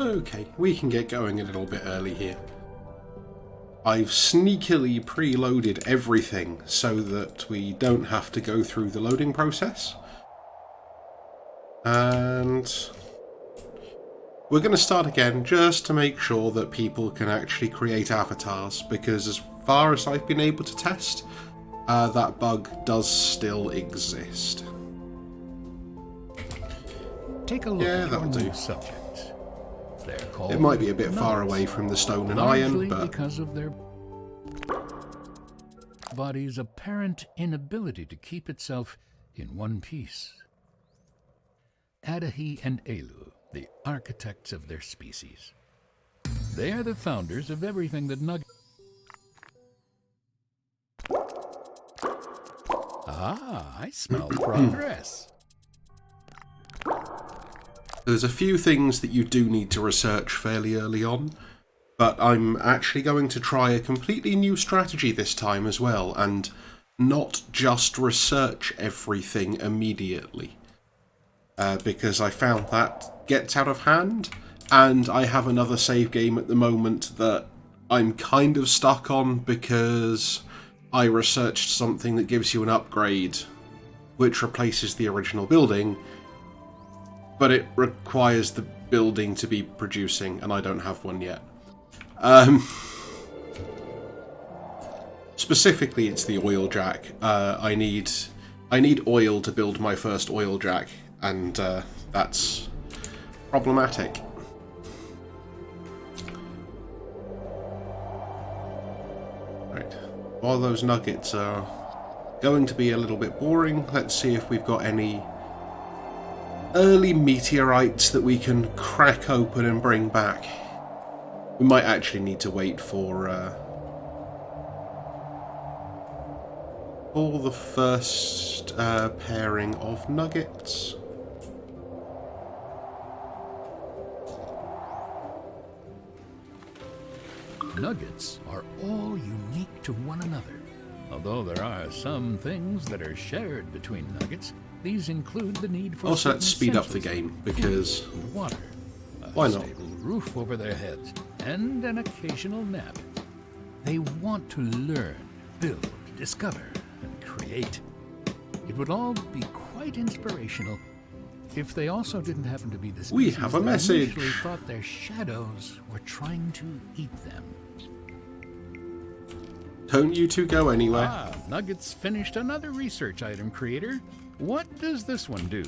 Okay, we can get going a little bit early here. I've sneakily preloaded everything so that we don't have to go through the loading process. And we're going to start again just to make sure that people can actually create avatars, because as far as I've been able to test, that bug does still exist. Take a look at your new subjects. They're called It might be a bit far away from the stone and iron, but because of their body's apparent inability to keep itself in one piece. Adahi and Elu, the architects of their species. They are the founders of everything that I smell progress. There's a few things that you do need to research fairly early on, but I'm actually going to try a completely new strategy this time as well, and not just research everything immediately. Because I found that gets out of hand, and I have another save game at the moment that I'm kind of stuck on because I researched something that gives you an upgrade which replaces the original building, but it requires the building to be producing, and I don't have one yet. Specifically, it's the oil jack. I need oil to build my first oil jack, and that's problematic. Right. While those nuggets are going to be a little bit boring, let's see if we've got any early meteorites that we can crack open and bring back. We might actually need to wait for the first pairing of nuggets. Nuggets are all unique to one another. Although there are some things that are shared between nuggets, these include the need for also, let's speed up the game, because food, water, why not? A stable roof over their heads, and an occasional nap. They want to learn, build, discover, and create. It would all be quite inspirational if they also didn't happen to be the species We have a message. Initially thought their shadows were trying to eat them. Don't you two go anywhere. Ah, Nuggets finished another research item, creator. What does this one do?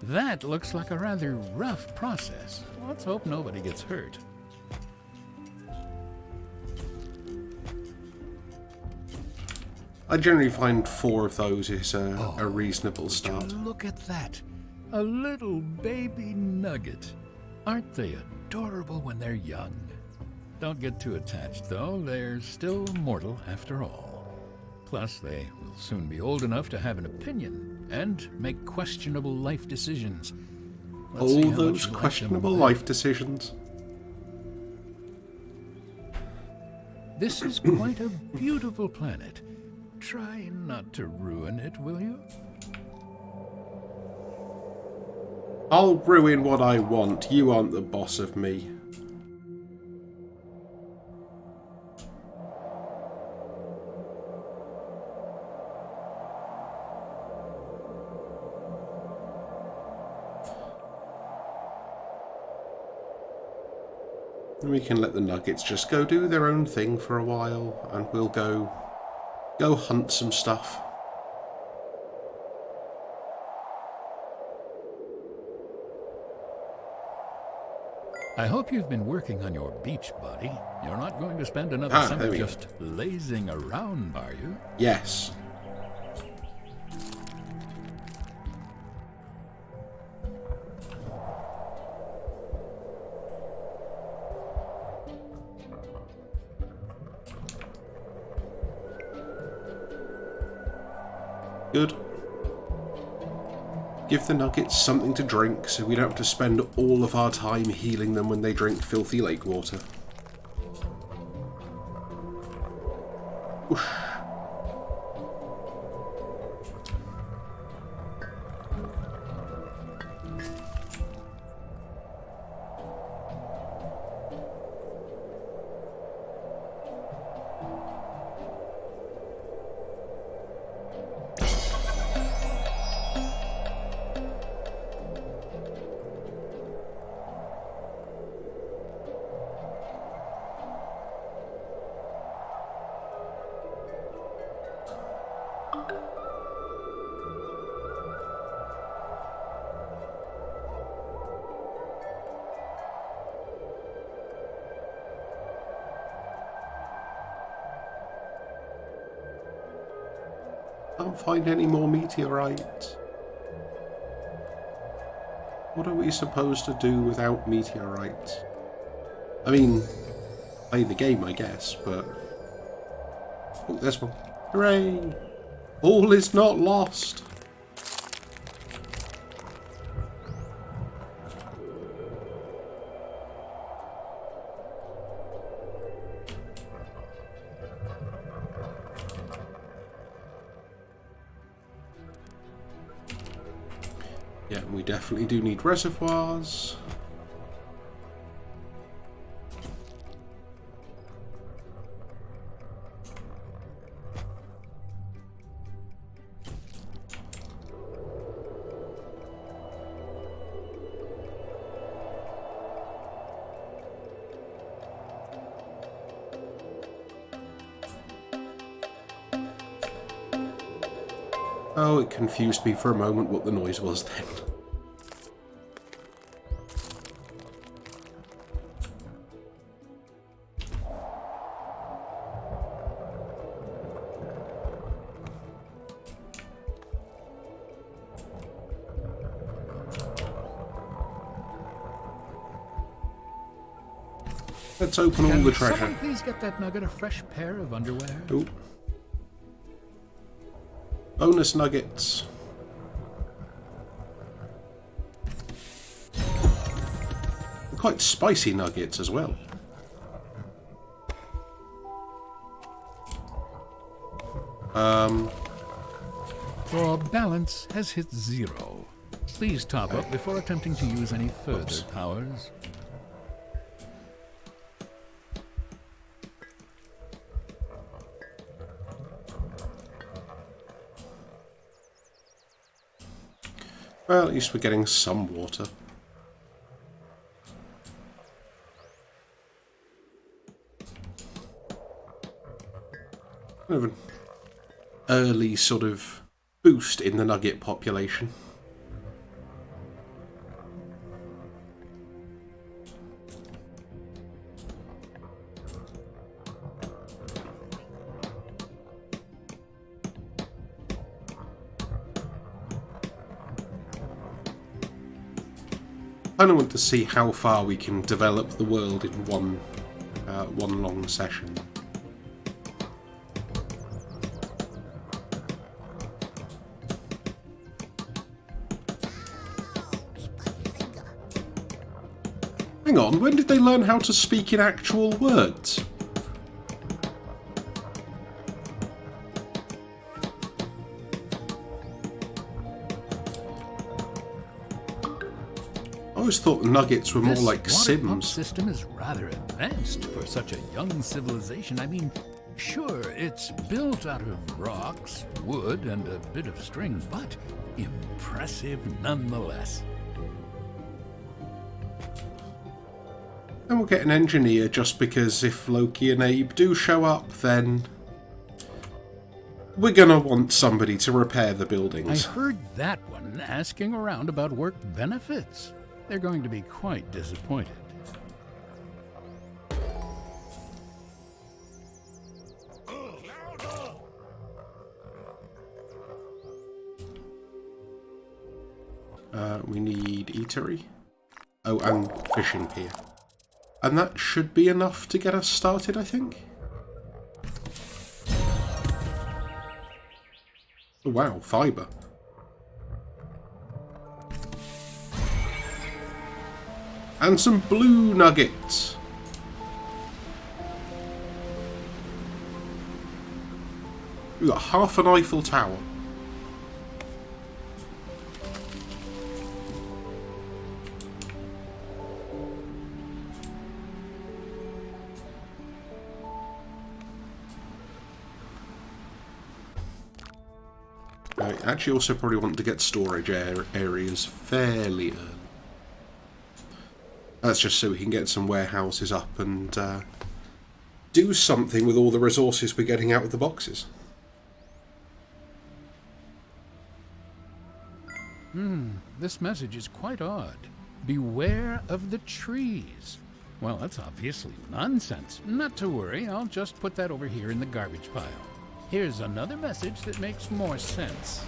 That looks like a rather rough process. Let's hope nobody gets hurt. I generally find 4 of those is a reasonable start. Look at that. A little baby nugget. Aren't they adorable when they're young? Don't get too attached, though. They're still mortal after all. Plus, they will soon be old enough to have an opinion and make questionable life decisions. All those questionable life decisions. This is quite a beautiful planet. Try not to ruin it, will you? I'll ruin what I want. You aren't the boss of me. We can let the nuggets just go do their own thing for a while, and we'll go hunt some stuff. I hope you've been working on your beach body. You're not going to spend another summer just lazing around, are you? Yes. Good. Give the nuggets something to drink so we don't have to spend all of our time healing them when they drink filthy lake water. Whoosh. Can't find any more meteorite. What are we supposed to do without meteorite? I mean, play the game, I guess, but... Oh, there's one. Hooray! All is not lost! Yeah, we definitely do need reservoirs. Oh, it confused me for a moment what the noise was then. Let's open all the treasure. Someone please get that nugget a fresh pair of underwear? Ooh. Bonus nuggets. Quite spicy nuggets as well. Your balance has hit 0. Please top up before attempting to use any further powers. Well, at least we're getting some water. Kind of an early sort of boost in the nugget population. I kind of want to see how far we can develop the world in one long session. Hang on, when did they learn how to speak in actual words? I always thought nuggets were more like Sims. This system is rather advanced for such a young civilization. I mean, sure, it's built out of rocks, wood, and a bit of string, but impressive nonetheless. And we'll get an engineer just because if Loki and Abe do show up, then we're gonna want somebody to repair the buildings. I heard that one asking around about work benefits. They're going to be quite disappointed. We need eatery. Oh, and fishing pier. And that should be enough to get us started, I think. Oh, wow, fibre. And some blue nuggets. We've got half an Eiffel Tower. I actually also probably want to get storage areas fairly early. That's just so we can get some warehouses up and do something with all the resources we're getting out of the boxes. This message is quite odd. Beware of the trees. Well, that's obviously nonsense. Not to worry, I'll just put that over here in the garbage pile. Here's another message that makes more sense.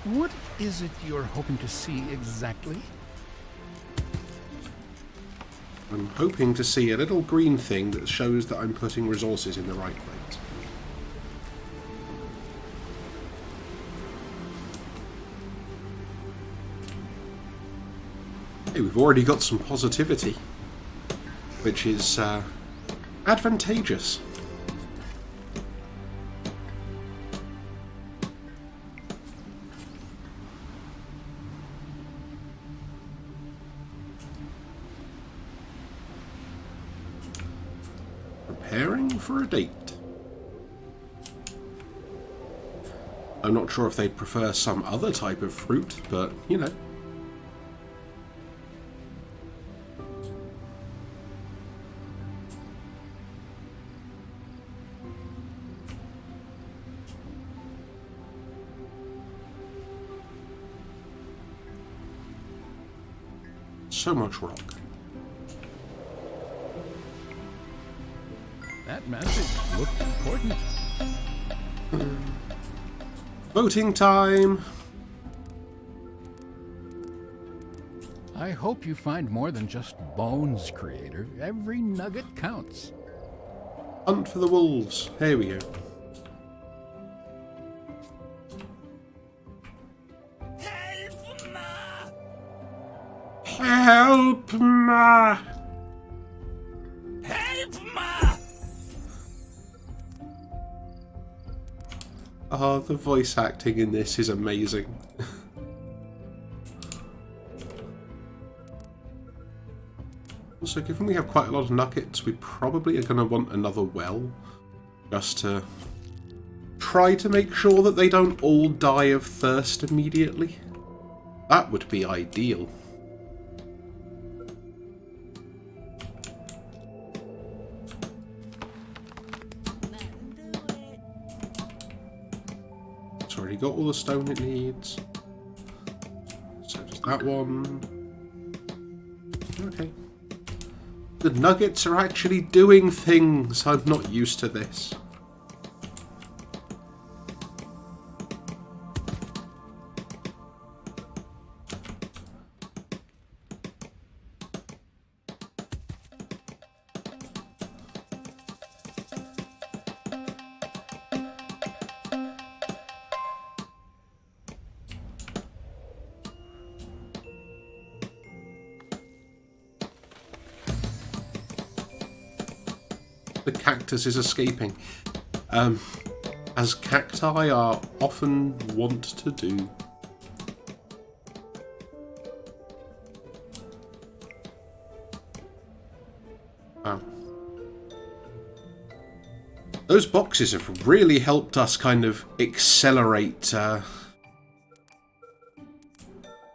What is it you're hoping to see exactly? I'm hoping to see a little green thing that shows that I'm putting resources in the right place. Hey, we've already got some positivity, which is advantageous. Preparing for a date. I'm not sure if they'd prefer some other type of fruit, but, you know. So much rock. That message looked important. Voting time! I hope you find more than just bones, creator. Every nugget counts. Hunt for the wolves. Here we go. Help, ma! Help, ma! Oh, the voice acting in this is amazing. Also, given we have quite a lot of nuggets, we probably are going to want another well. Just to try to make sure that they don't all die of thirst immediately. That would be ideal. It's already got all the stone it needs. So does that one. Okay. The nuggets are actually doing things. I'm not used to this. The cactus is escaping, as cacti are often wont to do. Wow. Those boxes have really helped us kind of accelerate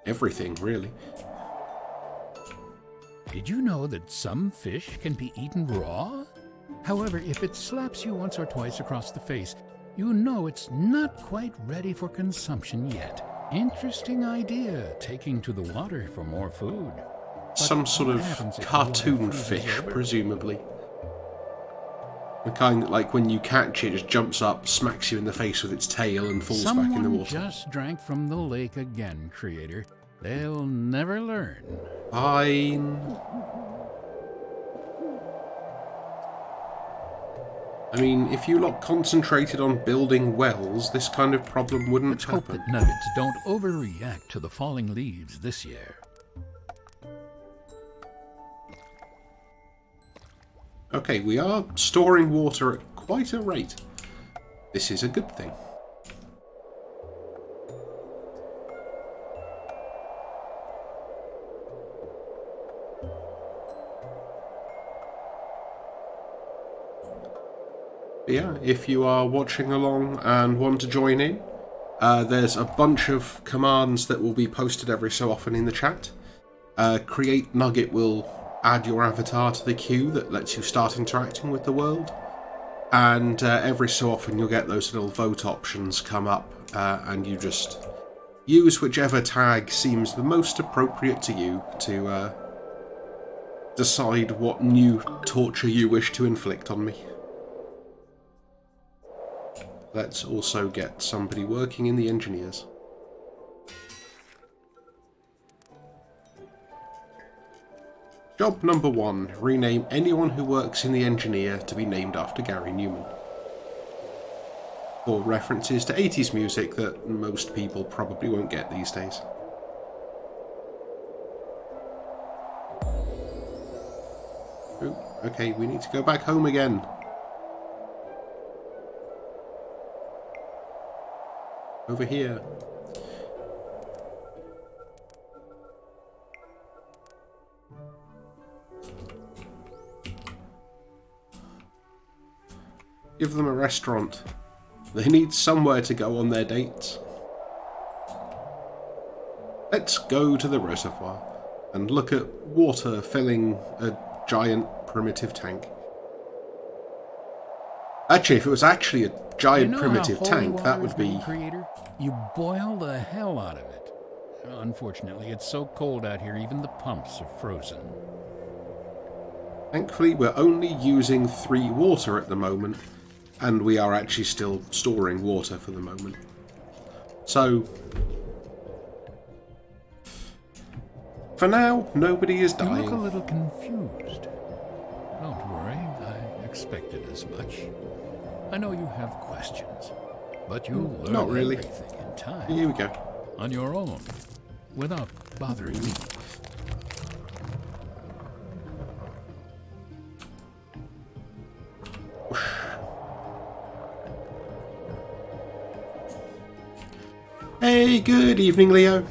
everything, really. Did you know that some fish can be eaten raw? However, if it slaps you once or twice across the face, you know it's not quite ready for consumption yet. Interesting idea, taking to the water for more food. But some sort of cartoon fish, presumably. The kind that, like, when you catch it, just jumps up, smacks you in the face with its tail, and falls back in the water. Someone just drank from the lake again, creator. They'll never learn. Fine. I mean, if you lot concentrated on building wells, this kind of problem wouldn't Let's hope happen. that nuggets don't overreact to the falling leaves this year. Okay, we are storing water at quite a rate. This is a good thing. But yeah, if you are watching along and want to join in, there's a bunch of commands that will be posted every so often in the chat. Create Nugget will add your avatar to the queue that lets you start interacting with the world. And every so often you'll get those little vote options come up, and you just use whichever tag seems the most appropriate to you to decide what new torture you wish to inflict on me. Let's also get somebody working in the engineers. Job number 1. Rename anyone who works in the engineer to be named after Gary Newman. For references to 80s music that most people probably won't get these days. Ooh, okay, we need to go back home again. Over here. Give them a restaurant. They need somewhere to go on their dates. Let's go to the reservoir and look at water filling a giant primitive tank. Actually, if it was actually a giant primitive tank, that would be... Creator? You boil the hell out of it. Unfortunately, it's so cold out here, even the pumps are frozen. Thankfully, we're only using 3 water at the moment, and we are actually still storing water for the moment. So, for now, nobody is dying. You look a little confused. Don't worry, I expected as much. I know you have questions, but you'll learn everything in time. Here we go. On your own, without bothering me. Hey, good evening, Leo.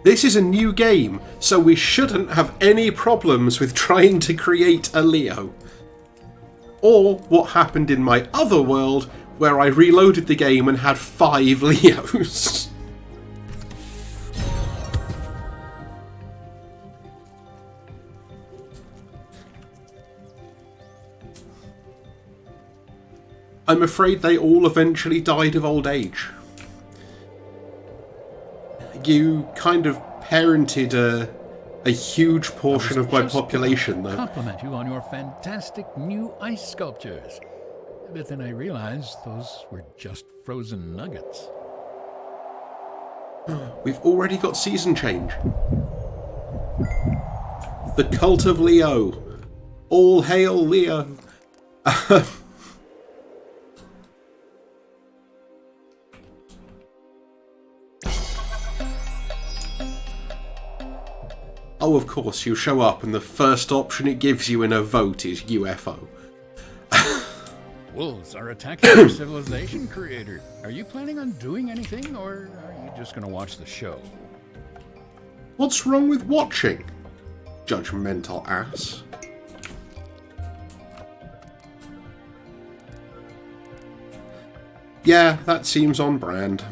This is a new game, so we shouldn't have any problems with trying to create a Leo. Or what happened in my other world, where I reloaded the game and had 5 Leos. I'm afraid they all eventually died of old age. You kind of parented a huge portion of my population, though. Compliment you on your fantastic new ice sculptures. But then I realized those were just frozen nuggets. We've already got season change. The Cult of Leo. All hail Leo. Oh, of course, you show up and the first option it gives you in a vote is UFO. Wolves are attacking our civilization, Creator. Are you planning on doing anything, or are you just going to watch the show? What's wrong with watching? Judgmental ass. Yeah, that seems on brand.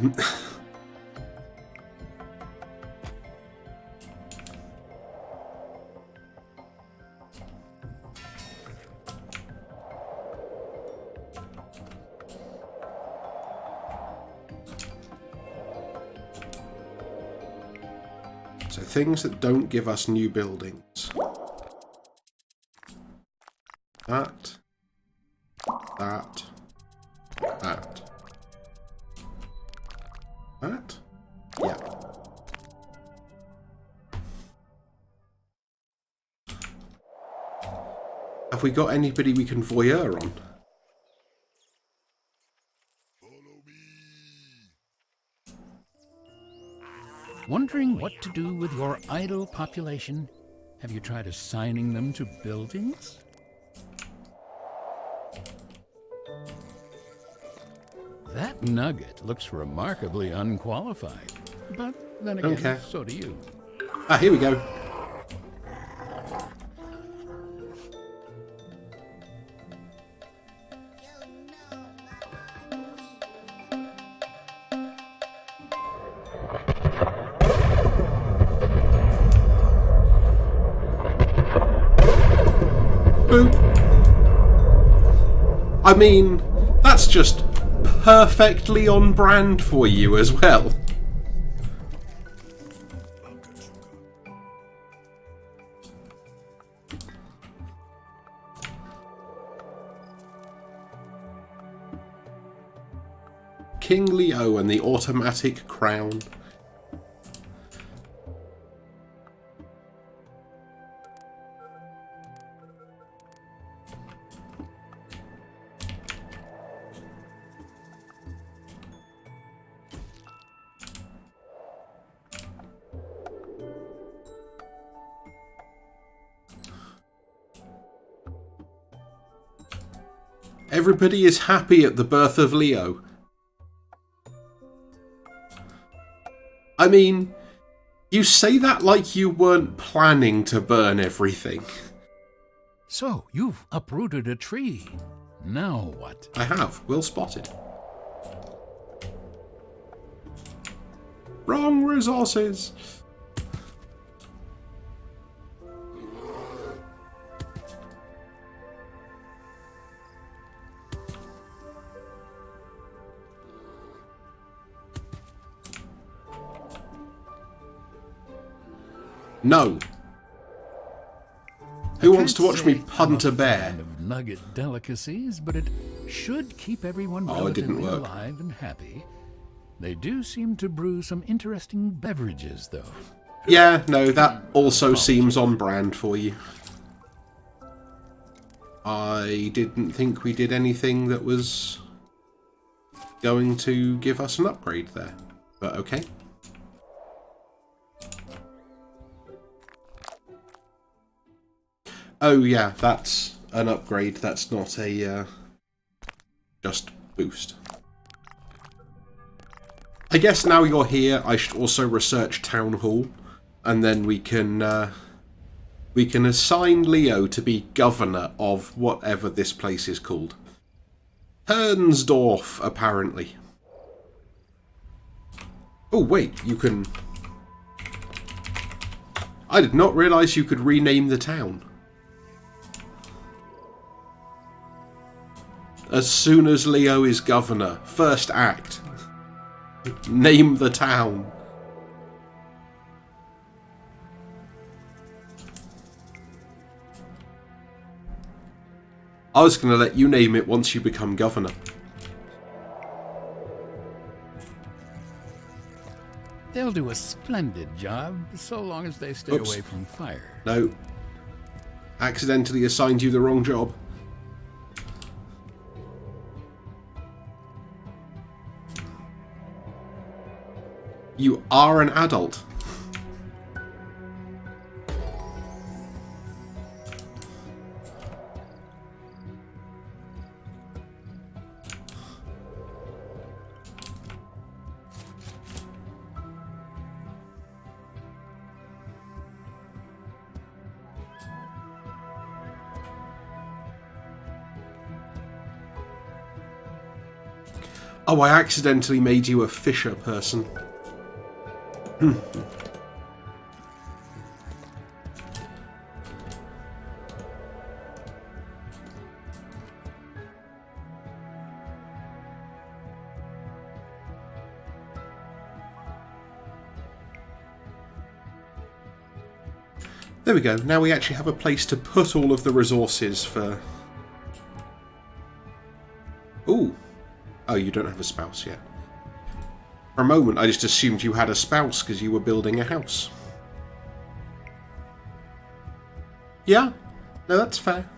So things that don't give us new buildings. That. That. Yeah. Have we got anybody we can voyeur on? Wondering what to do with your idle population? Have you tried assigning them to buildings? That nugget looks remarkably unqualified. But then again, Okay. so do you. Ah, here we go. Boop. I mean, that's just perfectly on brand for you as well. King Leo and the automatic crown. Everybody is happy at the birth of Leo. I mean, you say that like you weren't planning to burn everything. So, you've uprooted a tree. Now what? I have. Well spotted. Wrong resources. No. Who wants to watch me punt a bear? Kind of nugget delicacies, but it should keep everyone Oh, it didn't relatively work. alive and happy. They do seem to brew some interesting beverages, though. Yeah, no, that also seems on brand for you. I didn't think we did anything that was going to give us an upgrade there, but okay. Oh yeah, that's an upgrade, that's not a just boost. I guess now you're here, I should also research Town Hall, and then we can assign Leo to be governor of whatever this place is called. Hernsdorf, apparently. Oh wait, you can... I did not realise you could rename the town. As soon as Leo is governor, first act, name the town. I was going to let you name it once you become governor. They'll do a splendid job, so long as they stay Oops. away from fire. No. Accidentally assigned you the wrong job. You are an adult. Oh, I accidentally made you a fisher person. There we go. Now we actually have a place to put all of the resources for... Ooh. Oh, you don't have a spouse yet. For a moment, I just assumed you had a spouse because you were building a house. Yeah? No, that's fair.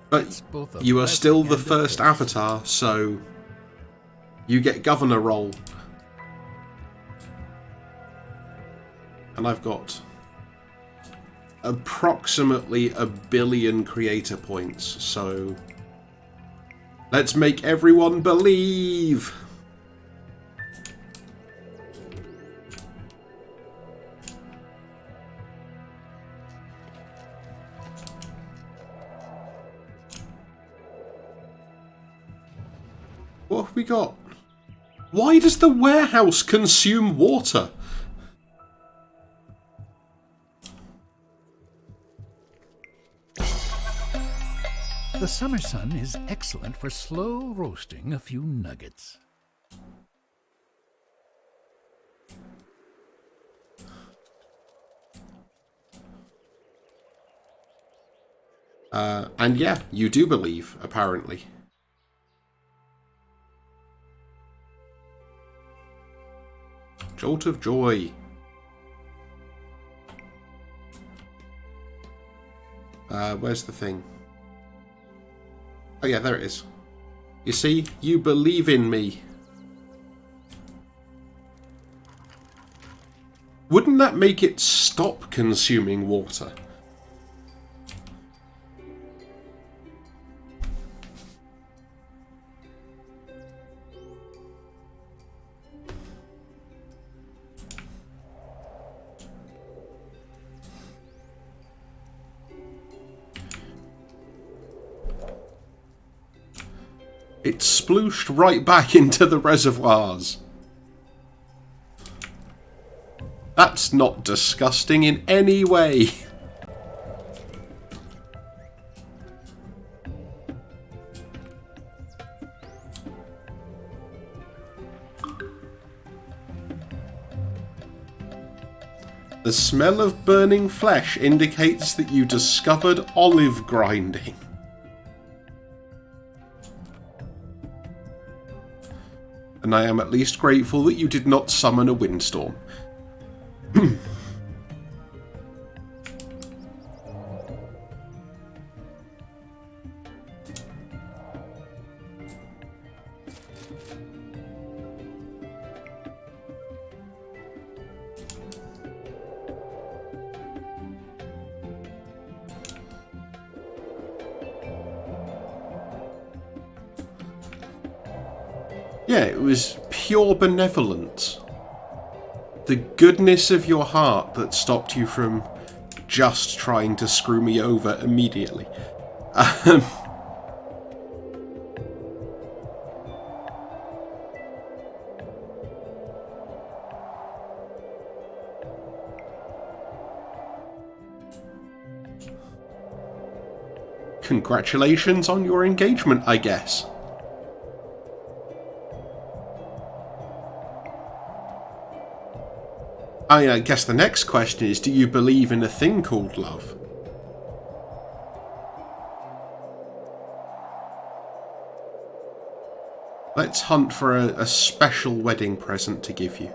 But Both a you are still blessing the and a first curse. avatar, so you get governor role. And I've got approximately 1 billion creator points, so let's make everyone believe. What have we got? Why does the warehouse consume water? The summer sun is excellent for slow roasting a few nuggets. And yeah, you do believe, apparently. Jolt of joy. Where's the thing? Oh yeah, there it is. You see, you believe in me. Wouldn't that make it stop consuming water? It splooshed right back into the reservoirs. That's not disgusting in any way. The smell of burning flesh indicates that you discovered olive grinding. And I am at least grateful that you did not summon a windstorm. Yeah, it was pure benevolence. The goodness of your heart that stopped you from just trying to screw me over immediately. Congratulations on your engagement, I guess. I guess the next question is, do you believe in a thing called love? Let's hunt for a special wedding present to give you.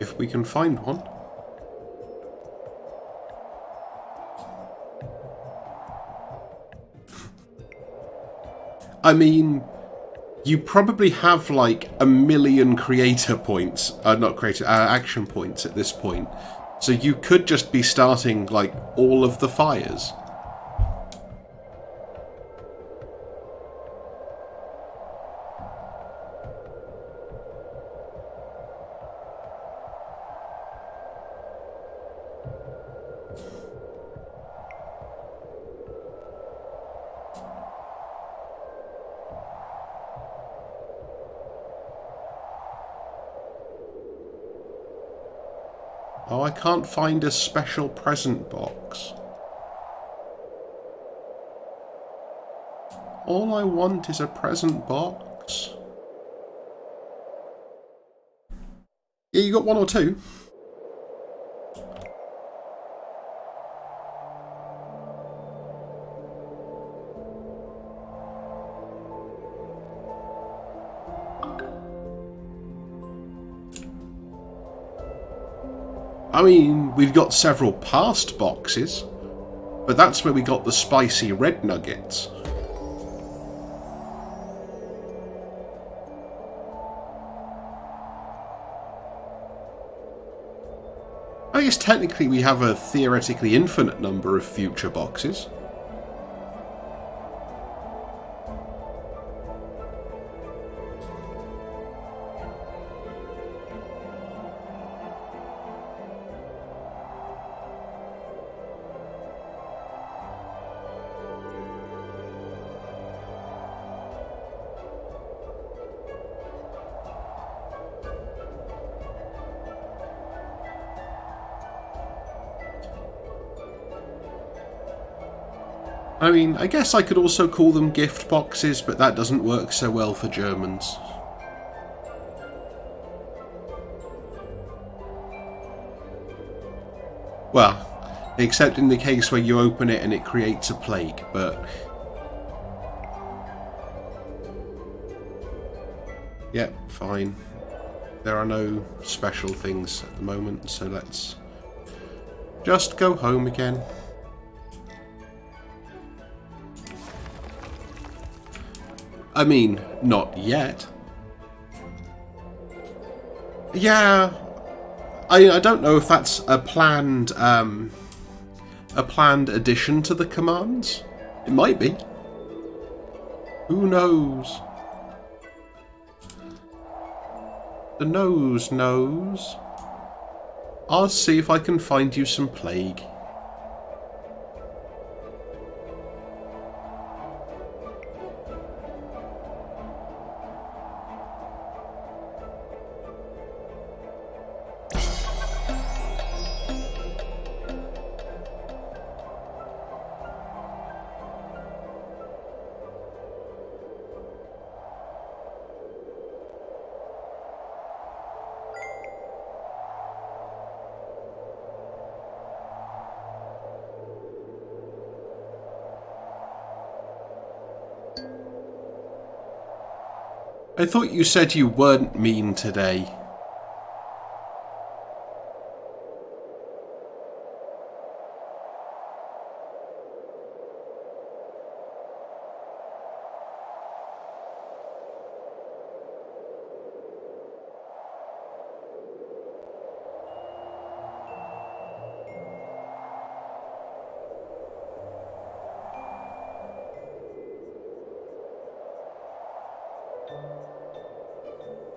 If we can find one. I mean, you probably have like 1 million creator points, not creator, action points at this point. So you could just be starting like all of the fires. Oh, I can't find a special present box. All I want is a present box. Yeah, you got 1 or 2. I mean, we've got several past boxes, but that's where we got the spicy red nuggets. I guess technically we have a theoretically infinite number of future boxes. I mean, I guess I could also call them gift boxes, but that doesn't work so well for Germans. Well, except in the case where you open it and it creates a plague, but... Yep, fine. There are no special things at the moment, so let's just go home again. I mean, not yet. Yeah, I don't know if that's a planned addition to the commands. It might be. Who knows? The nose knows. I'll see if I can find you some plague. I thought you said you weren't mean today.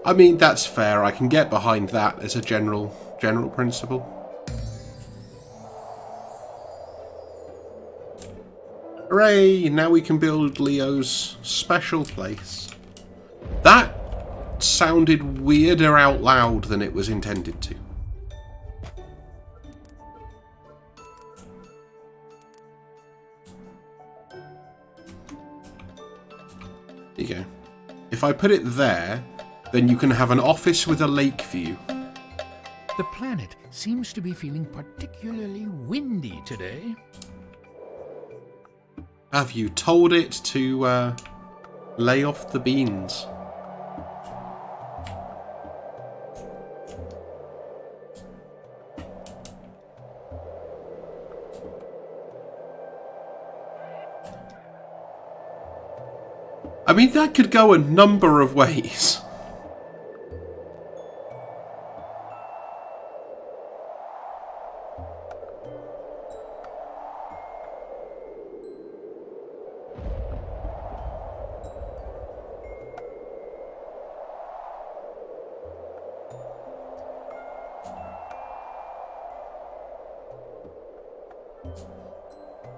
I mean, that's fair. I can get behind that as a general principle. Hooray! Now we can build Leo's special place. That sounded weirder out loud than it was intended to. There you go. If I put it there, then you can have an office with a lake view. The planet seems to be feeling particularly windy today. Have you told it to lay off the beans? I mean, that could go a number of ways.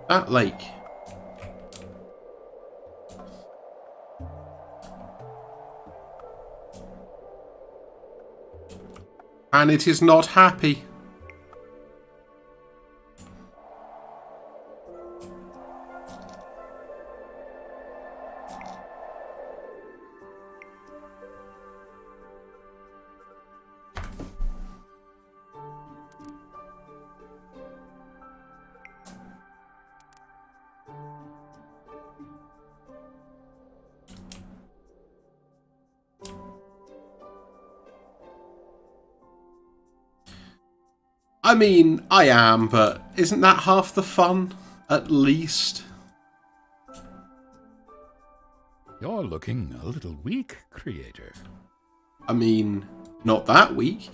That lake. And it is not happy. I mean, I am, but isn't that half the fun? At least. You're looking a little weak, Creator. I mean, not that weak.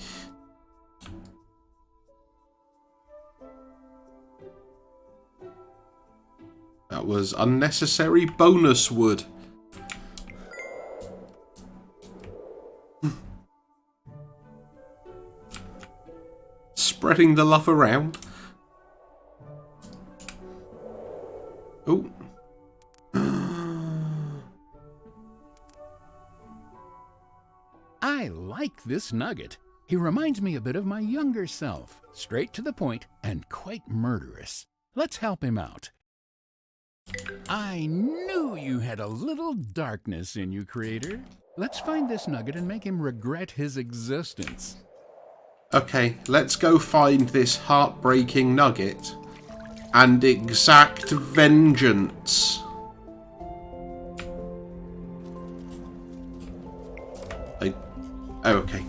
That was unnecessary bonus wood. Spreading the love around. Oh. I like this nugget. He reminds me a bit of my younger self. Straight to the point and quite murderous. Let's help him out. I knew you had a little darkness in you, Creator. Let's find this nugget and make him regret his existence. Okay, let's go find this heartbreaking nugget and exact vengeance. Oh, okay.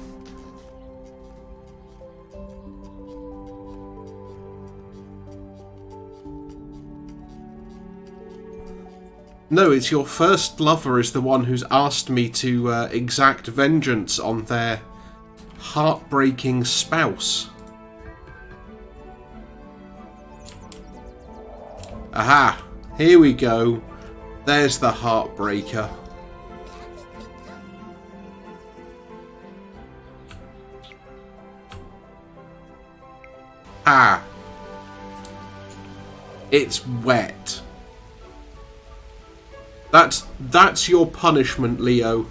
No, it's your first lover is the one who's asked me to exact vengeance on their heartbreaking spouse. Aha! Here we go. There's the heartbreaker. Ah. It's wet. That's your punishment, Leo.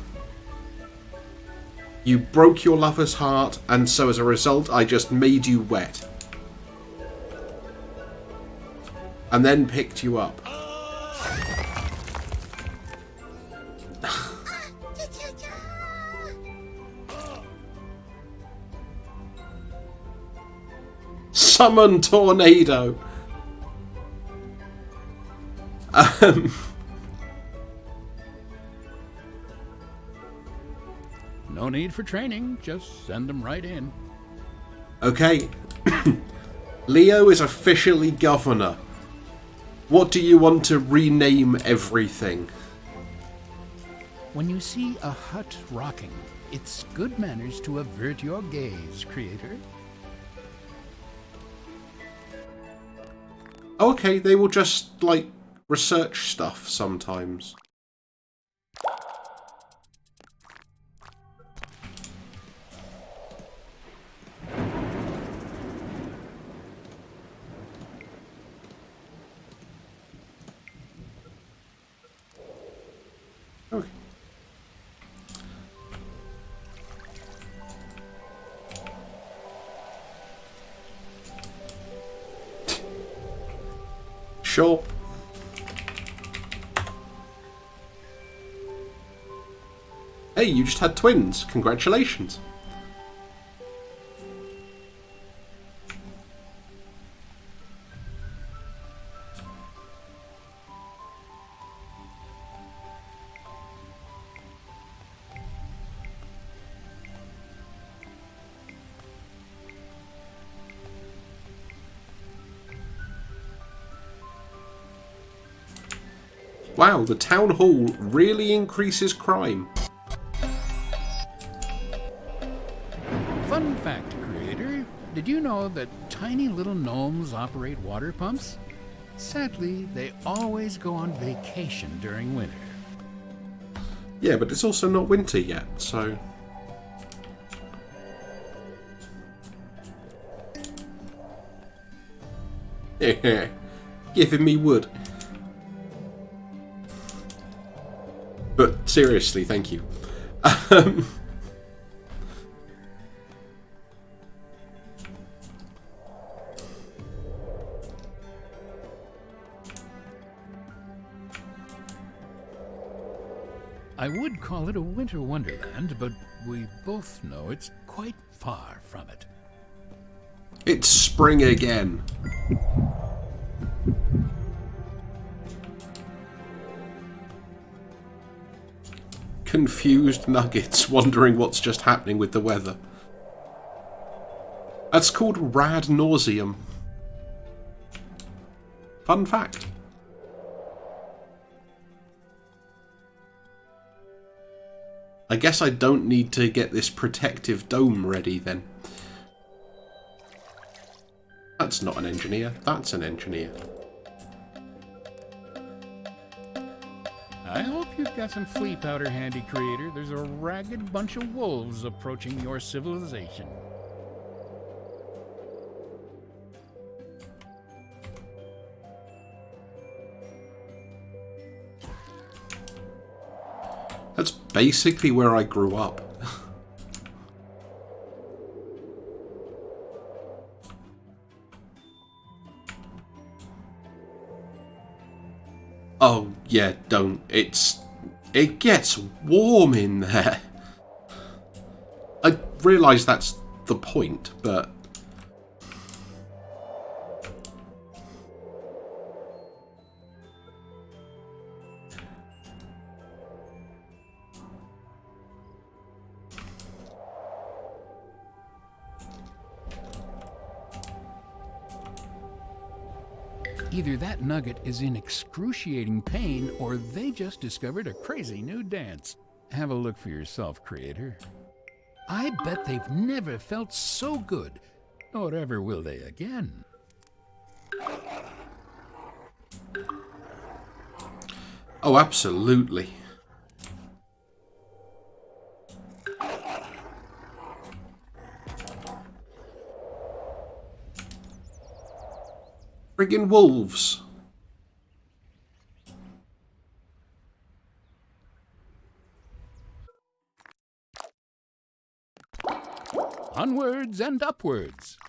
You broke your lover's heart, and so as a result, I just made you wet. And then picked you up. Summon tornado. No need for training, just send them right in. Okay. Leo is officially governor. What do you want to rename everything? When you see a hut rocking, it's good manners to avert your gaze, Creator. Okay, they will just, like, research stuff sometimes. Okay. Sure. Hey, you just had twins. Congratulations. Wow, the town hall really increases crime. Fun fact, Creator. Did you know that tiny little gnomes operate water pumps? Sadly, they always go on vacation during winter. Yeah, but it's also not winter yet, so... Giving me wood. But seriously, thank you. I would call it a winter wonderland, but we both know it's quite far from it. It's spring again. Confused nuggets wondering what's just happening with the weather. That's called rad nauseum. Fun fact. I guess I don't need to get this protective dome ready then. That's not an engineer, that's an engineer. I hope you've got some flea powder handy, Creator. There's a ragged bunch of wolves approaching your civilization. That's basically where I grew up. Oh, yeah, don't. It gets warm in there. I realise that's the point, but... Either that nugget is in excruciating pain, or they just discovered a crazy new dance. Have a look for yourself, Creator. I bet they've never felt so good, nor ever will they again. Oh, absolutely. Friggin' wolves. Onwards and upwards.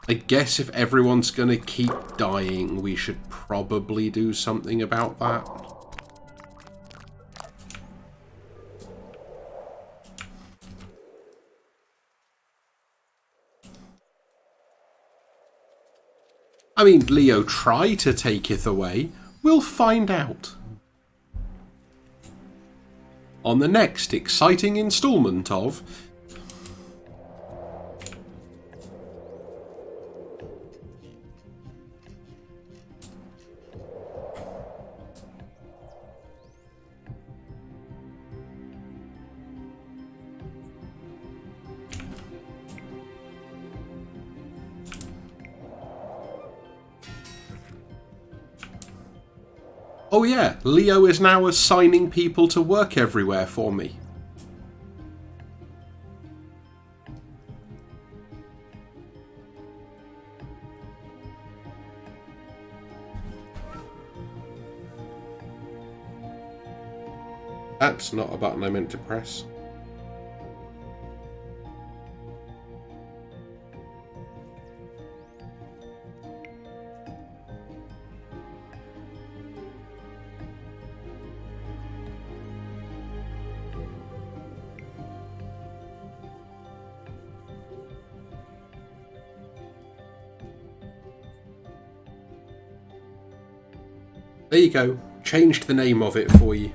I guess if everyone's gonna keep dying, we should probably do something about that. I mean, Leo, try to take it away. We'll find out. On the next exciting installment of... Oh yeah, Leo is now assigning people to work everywhere for me. That's not a button I meant to press. There you go. Changed the name of it for you.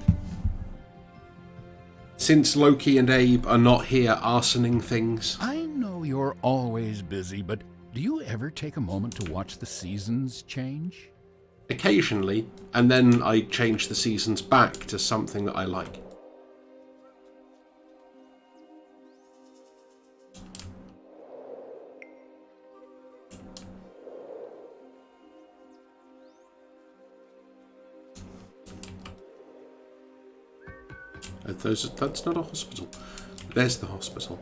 Since Loki and Abe are not here arsoning things. I know you're always busy, but do you ever take a moment to watch the seasons change? Occasionally, and then I change the seasons back to something that I like. That's not a hospital. There's the hospital.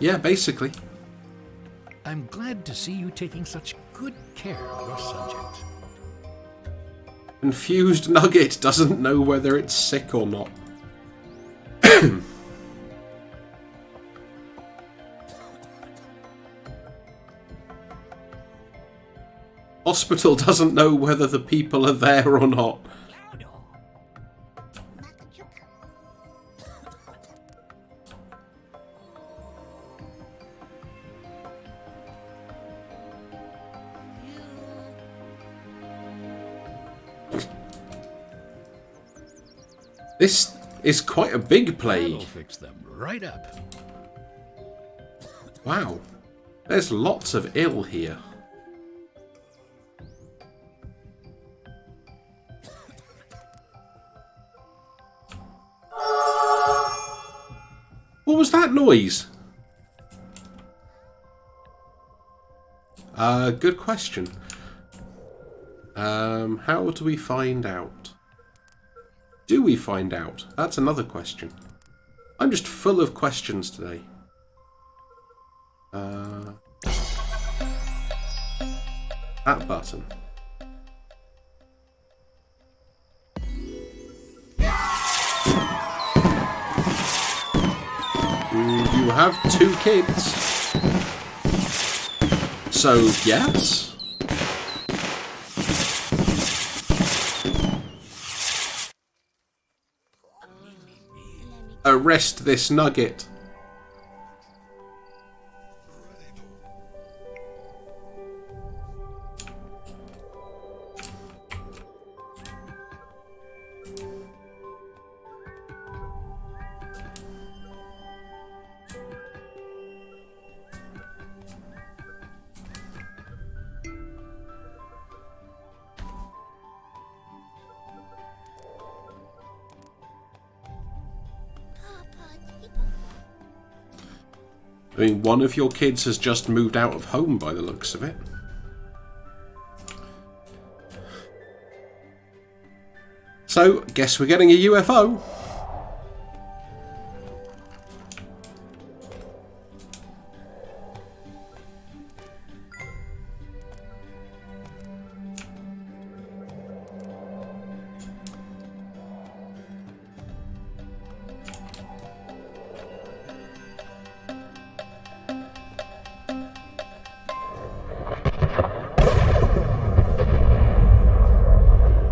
Yeah, basically. I'm glad to see you taking such good care of your subject. Confused Nugget doesn't know whether it's sick or not. Hospital doesn't know whether the people are there or not. This is quite a big That'll plague. fix them right up. Wow. There's lots of ill here. What was that noise? Good question. How do we find out? Do we find out? That's another question. I'm just full of questions today. That button. You have 2 kids. So, yes. Arrest this nugget. I mean, one of your kids has just moved out of home by the looks of it. So, guess we're getting a UFO.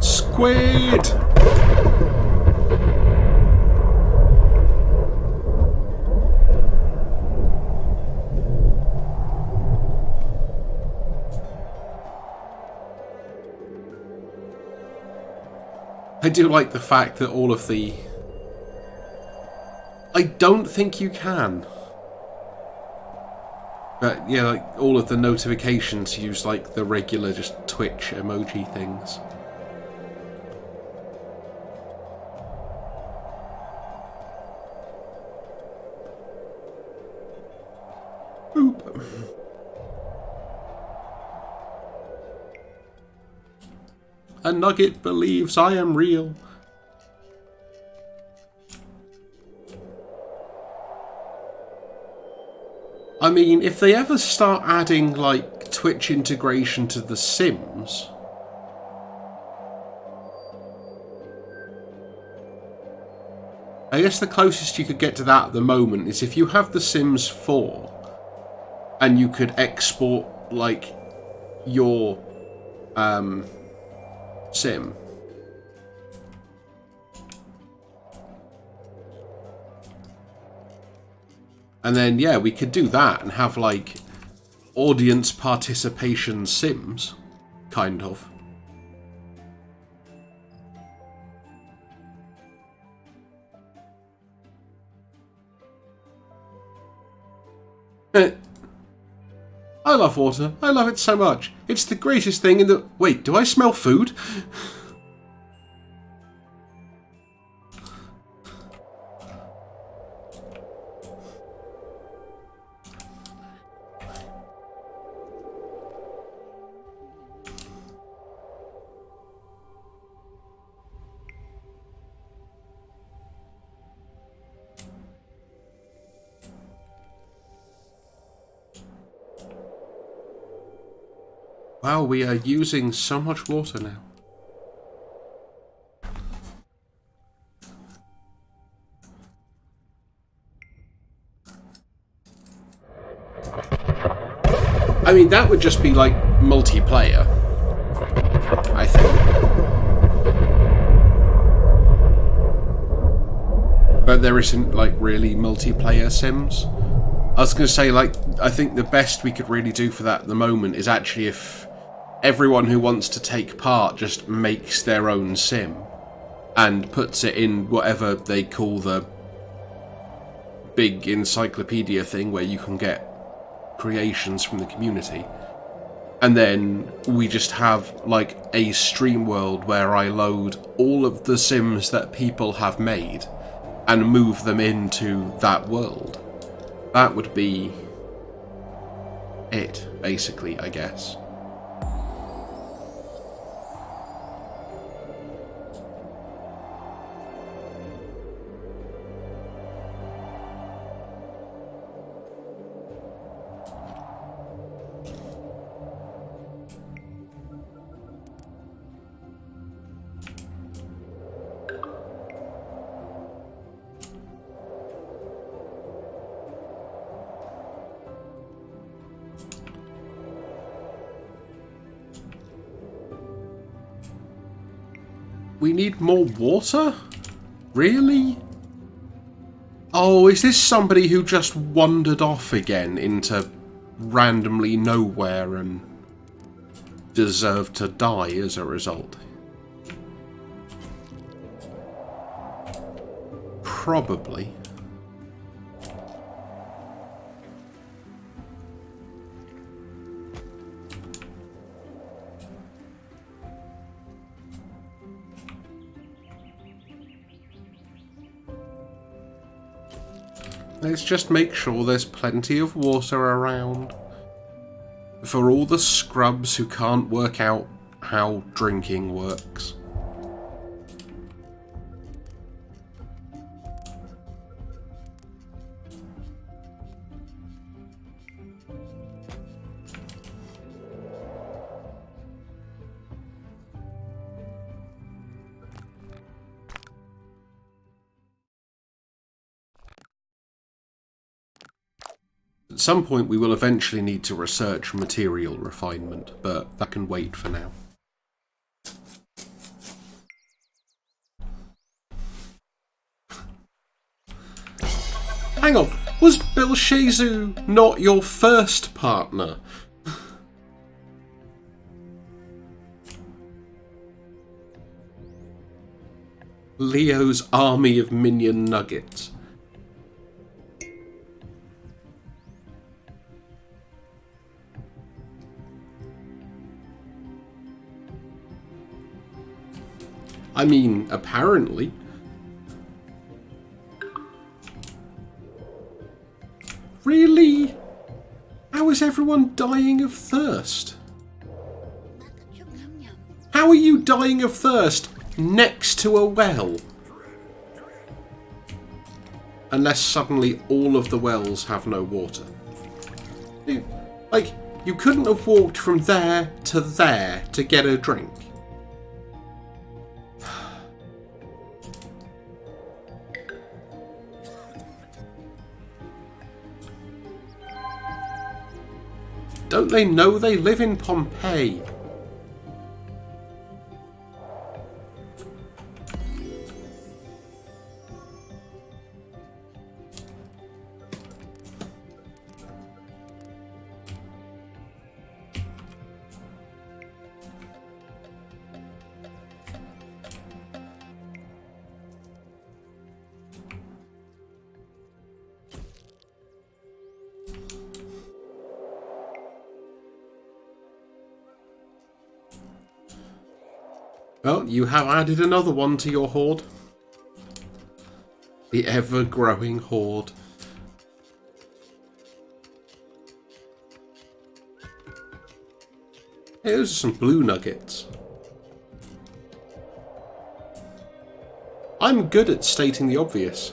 Squid! I do like the fact that all of the... I don't think you can. But yeah, like all of the notifications use like the regular just Twitch emoji things. Boop. A nugget believes I am real. I mean, if they ever start adding, like, Twitch integration to The Sims... I guess the closest you could get to that at the moment is if you have The Sims 4 and you could export, like, your sim. And then, yeah, we could do that and have, like, audience participation sims, kind of. I love water. I love it so much. It's the greatest thing in the... Wait, do I smell food? Wow, we are using so much water now. I mean, that would just be like multiplayer, I think. But there isn't like really multiplayer sims. I was going to say, like, I think the best we could really do for that at the moment is actually if everyone who wants to take part just makes their own sim. and puts it in whatever they call the big encyclopedia thing where you can get creations from the community. And then we just have like a stream world where I load all of the Sims that people have made and move them into that world. That would be it, basically, I guess. We need more water? Really? Oh, is this somebody who just wandered off again into randomly nowhere and deserved to die as a result? Probably. Let's just make sure there's plenty of water around for all the scrubs who can't work out how drinking works. At some point we will eventually need to research material refinement, but that can wait for now. Hang on, was Belshazu not your first partner? Leo's army of minion nuggets. I mean, apparently. Really? How is everyone dying of thirst? How are you dying of thirst next to a well? Unless suddenly all of the wells have no water. Like, you couldn't have walked from there to get a drink. Don't they know they live in Pompeii? Well, you have added another one to your horde. The ever-growing horde. Hey, those are some blue nuggets. I'm good at stating the obvious.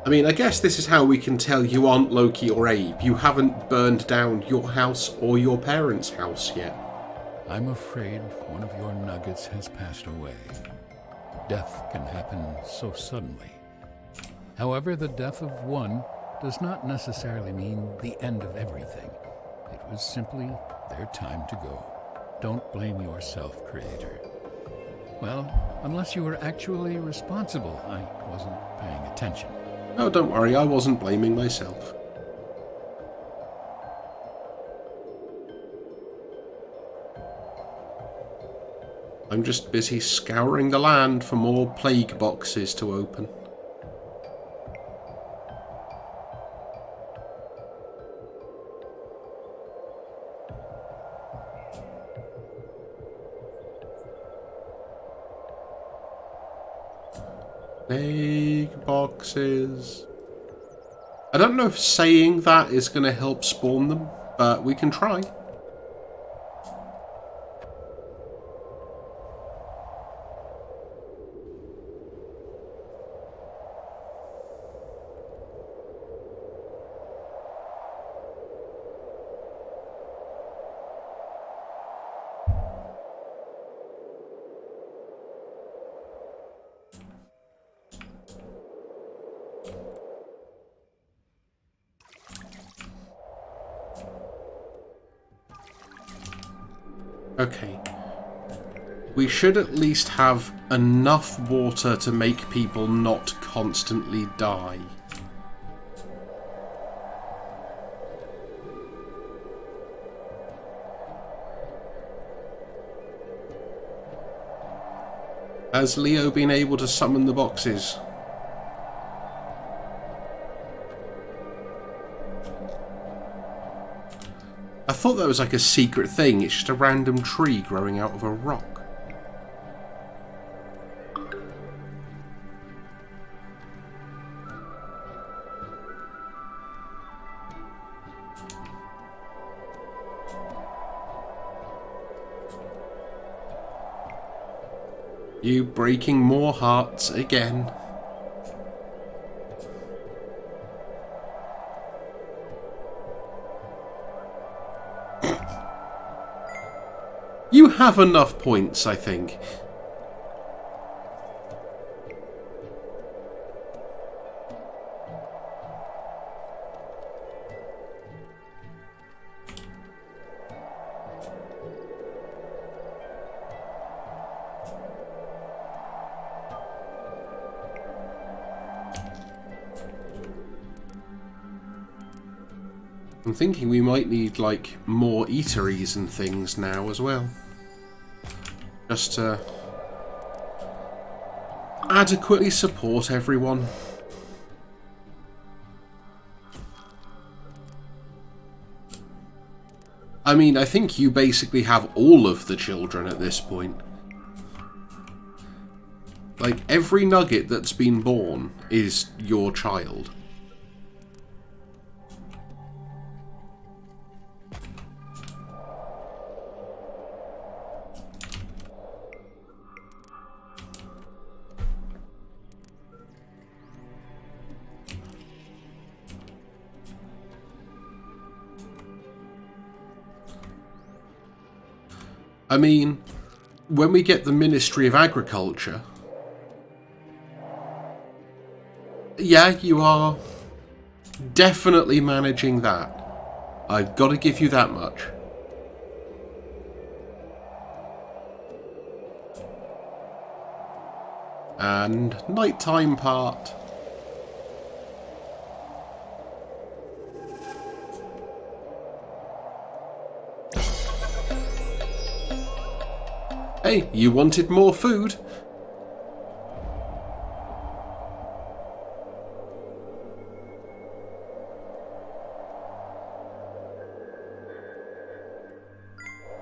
I mean, I guess this is how we can tell you aren't Loki or Abe. You haven't burned down your house or your parents' house yet. I'm afraid one of your nuggets has passed away. Death can happen so suddenly. However, the death of one does not necessarily mean the end of everything. It was simply their time to go. Don't blame yourself, Creator. Well, unless you were actually responsible, I wasn't paying attention. Oh, don't worry, I wasn't blaming myself. I'm just busy scouring the land for more plague boxes to open. Plague boxes. I don't know if saying that is going to help spawn them, but we can try. Okay. We should at least have enough water to make people not constantly die. Has Leo been able to summon the boxes? I thought that was like a secret thing. It's just a random tree growing out of a rock. You breaking more hearts again. You have enough points, I think. I'm thinking we might need, like, more eateries and things now as well. Just to adequately support everyone. I mean, I think you basically have all of the children at this point. Like, every nugget that's been born is your child. I mean, when we get the Ministry of Agriculture... Yeah, you are definitely managing that. I've got to give you that much. And nighttime part. Hey, you wanted more food?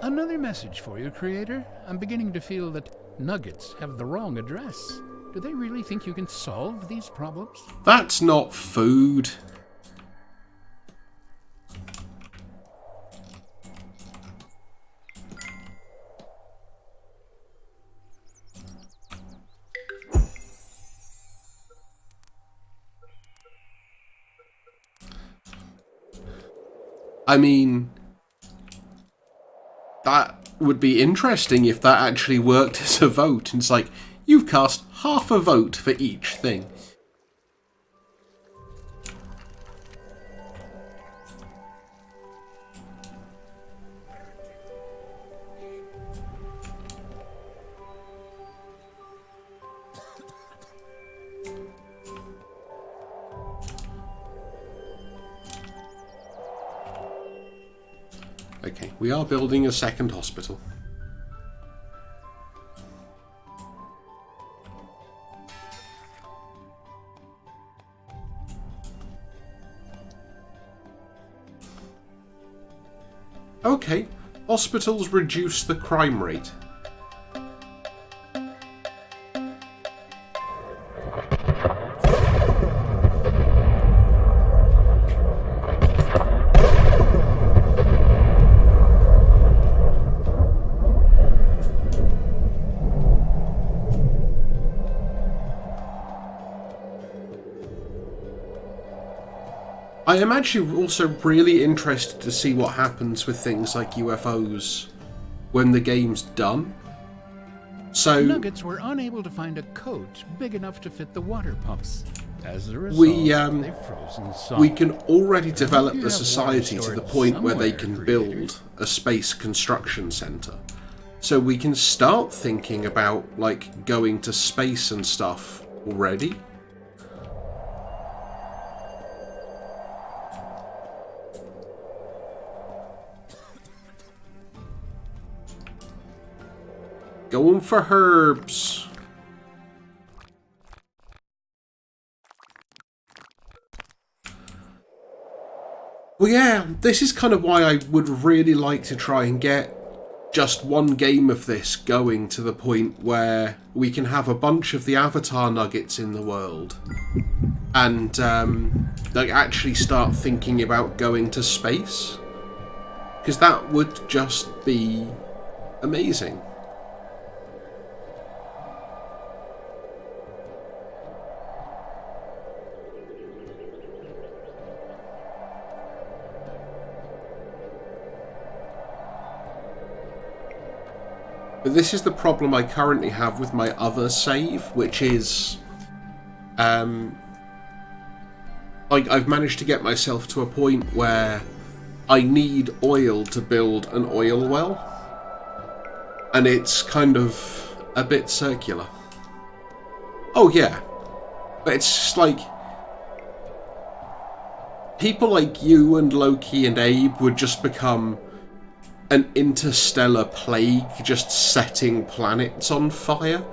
Another message for you, Creator. I'm beginning to feel that nuggets have the wrong address. Do they really think you can solve these problems? That's not food. I mean, that would be interesting if that actually worked as a vote. It's like, you've cast half a vote for each thing. Okay, we are building a second hospital. Okay, hospitals reduce the crime rate. I am actually also really interested to see what happens with things like UFOs when the game's done. So Nuggets were unable to find a coach big enough to fit the water pumps. As a result, they've frozen solid. we can already develop the society to the point where they can build a space construction center. So we can start thinking about, like, going to space and stuff already. Going for herbs. Well, yeah, this is kind of why I would really like to try and get just one game of this going to the point where we can have a bunch of the Avatar nuggets in the world and like actually start thinking about going to space, because that would just be amazing. But this is the problem I currently have with my other save, which is like, I've managed to get myself to a point where I need oil to build an oil well, and it's kind of a bit circular. Oh yeah, but it's just like people like you and Loki and Abe would just become an interstellar plague, just setting planets on fire.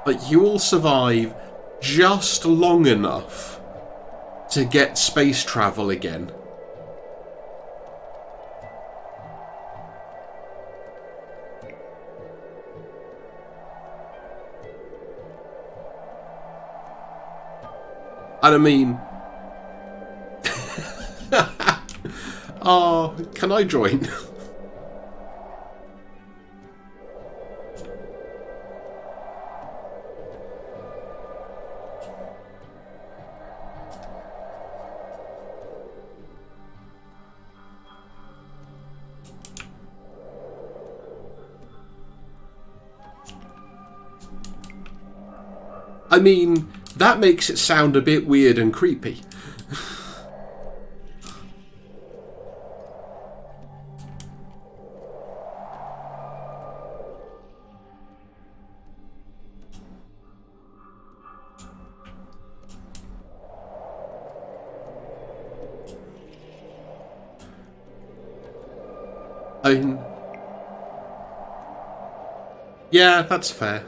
But you will survive just long enough to get space travel again. And I mean, oh, can I join? I mean, that makes it sound a bit weird and creepy. I mean, yeah, that's fair.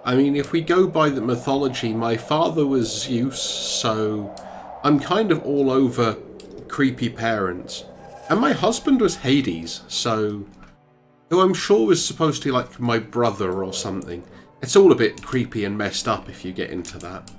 I mean, if we go by the mythology, my father was Zeus, so I'm kind of all over creepy parents. And my husband was Hades, so who I'm sure was supposed to be like my brother or something. It's all a bit creepy and messed up if you get into that.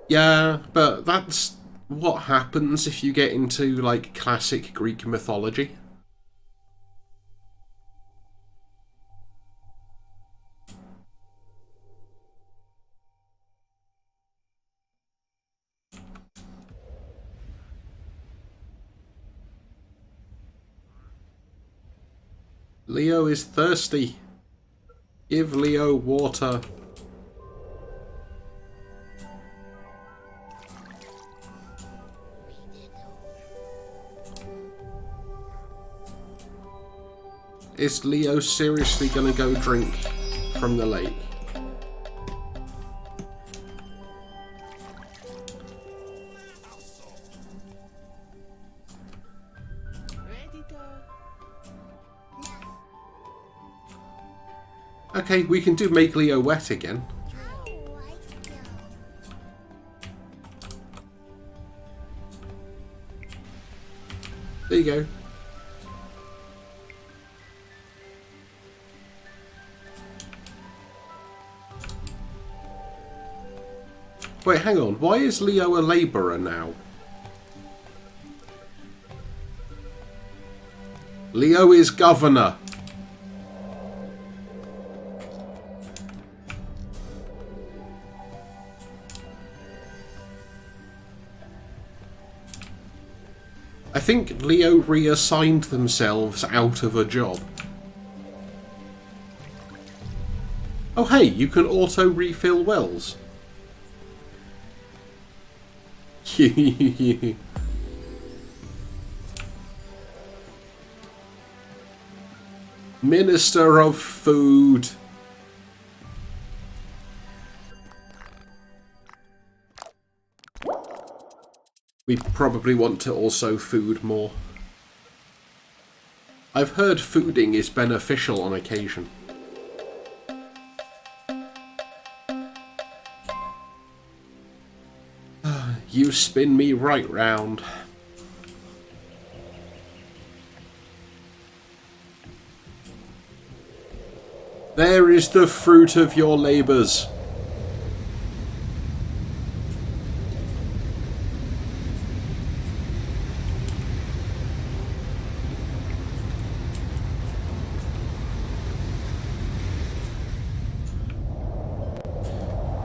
Yeah, but that's what happens if you get into, like, classic Greek mythology. Leo is thirsty. Give Leo water. Is Leo seriously gonna go drink from the lake? Okay, we can do make Leo wet again. There you go. Wait, hang on. Why is Leo a labourer now? Leo is governor. I think Leo reassigned themselves out of a job. Oh hey, you can auto refill wells. Minister of Food. We probably want to also food more. I've heard fooding is beneficial on occasion. You spin me right round. There is the fruit of your labours.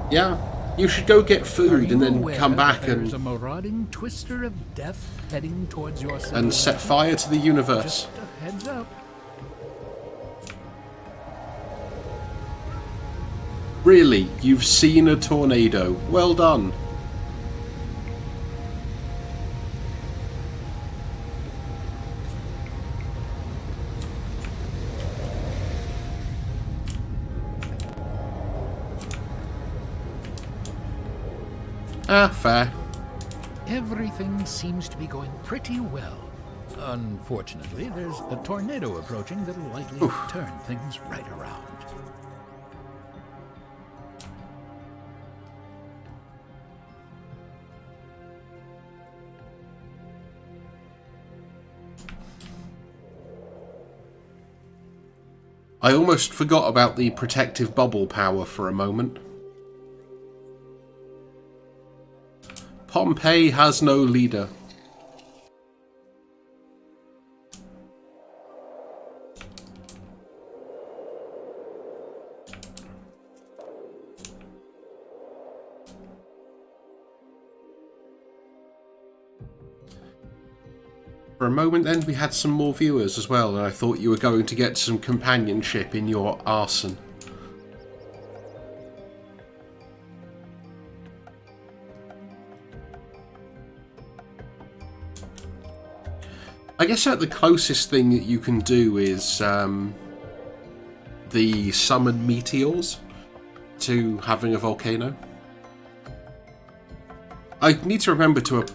Yeah, you should go get food and then come back and a marauding twister of death heading towards your and set fire to the universe. Just a heads up. Really, you've seen a tornado. Well done. Ah, fair. Everything seems to be going pretty well. Unfortunately, there's a tornado approaching that'll likely turn things right around. I almost forgot about the protective bubble power for a moment. Pompeii has no leader. For a moment then, we had some more viewers as well, and I thought you were going to get some companionship in your arson. I guess that the closest thing that you can do is the summon meteors to having a volcano. I need to remember to,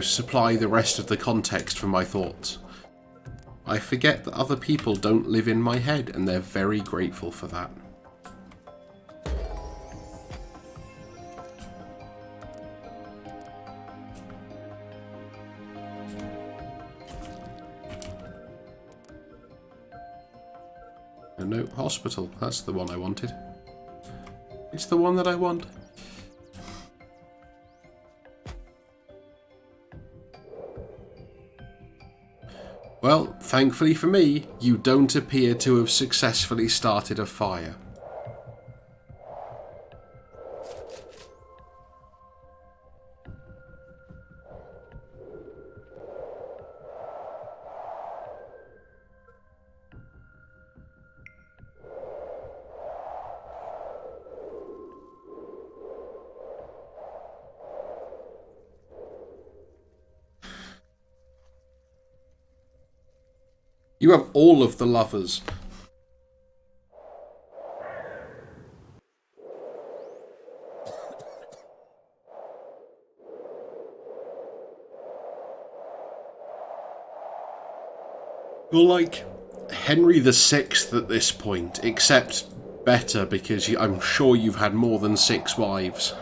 supply the rest of the context for my thoughts. I forget that other people don't live in my head, and they're very grateful for that. No, hospital. That's the one I wanted. It's the one that I want. Well, thankfully for me, you don't appear to have successfully started a fire. You have all of the lovers. You're like Henry VI at this point, except better because I'm sure you've had more than 6 wives.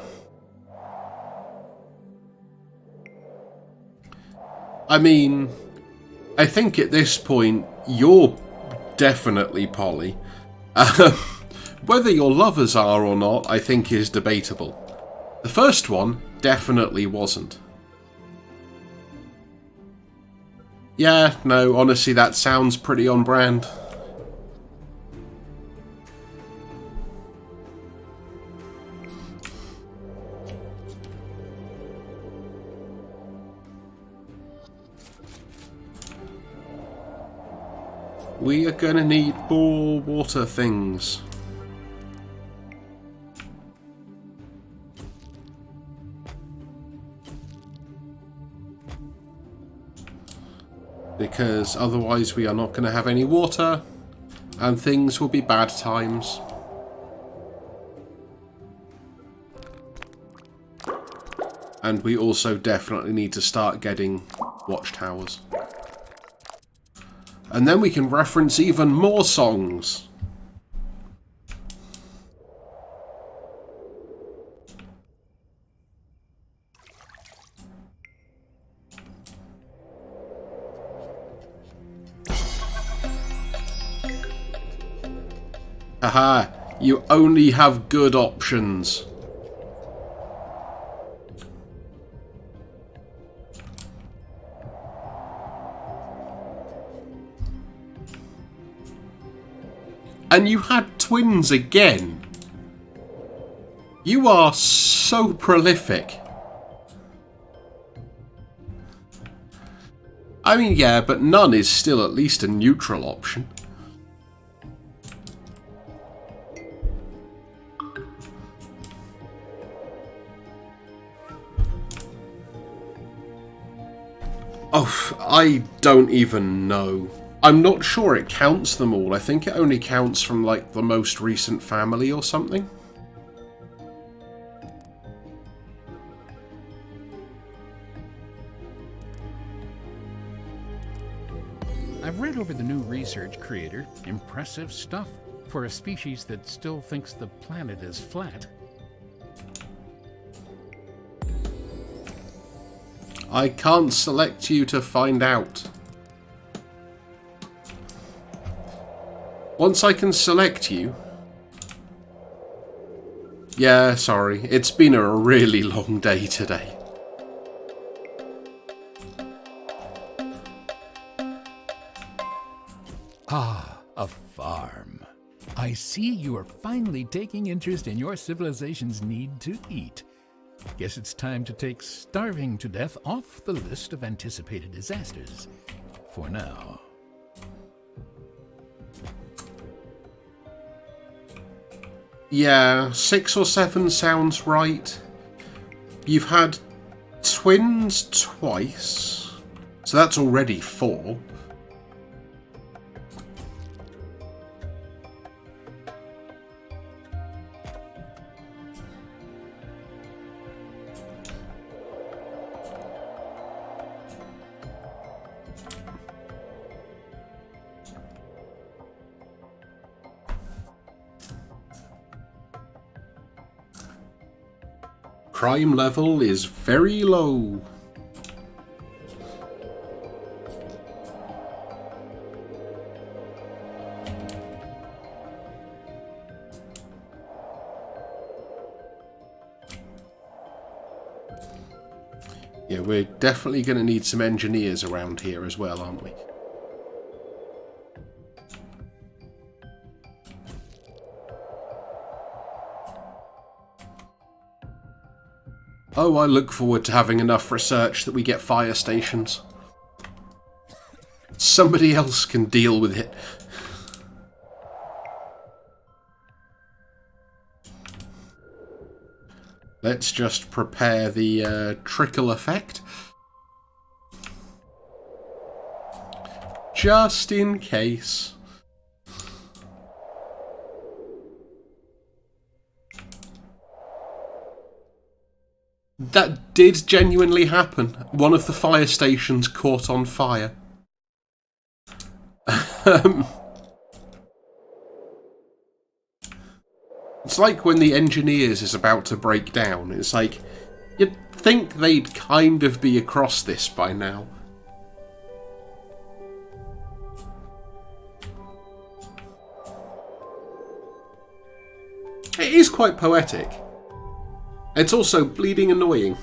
I mean, I think at this point you're definitely poly. Whether your lovers are or not, I think is debatable. The first one definitely wasn't. Yeah, no, honestly, that sounds pretty on brand. We are gonna need more water things. Because otherwise we are not going to have any water and things will be bad times. And we also definitely need to start getting watchtowers. And then we can reference even more songs. Haha, you only have good options. And you had twins again. You are so prolific. I mean, yeah, but none is still at least a neutral option. Oh, I don't even know. I'm not sure it counts them all. I think it only counts from, like, the most recent family or something. I've read over the new research creator. Impressive stuff for a species that still thinks the planet is flat. I can't select you to find out. Once I can select you... Yeah, sorry. It's been a really long day today. Ah, a farm. I see you are finally taking interest in your civilization's need to eat. Guess it's time to take starving to death off the list of anticipated disasters. For now. Yeah, 6 or 7 sounds right. You've had twins twice, so that's already 4. Crime level is very low. Yeah, we're definitely going to need some engineers around here as well, aren't we? Oh, I look forward to having enough research that we get fire stations. Somebody else can deal with it. Let's just prepare the trickle effect. Just in case. That did genuinely happen. One of the fire stations caught on fire. It's like when the engineers is about to break down. It's like, you'd think they'd kind of be across this by now. It is quite poetic. It's also bleeding annoying.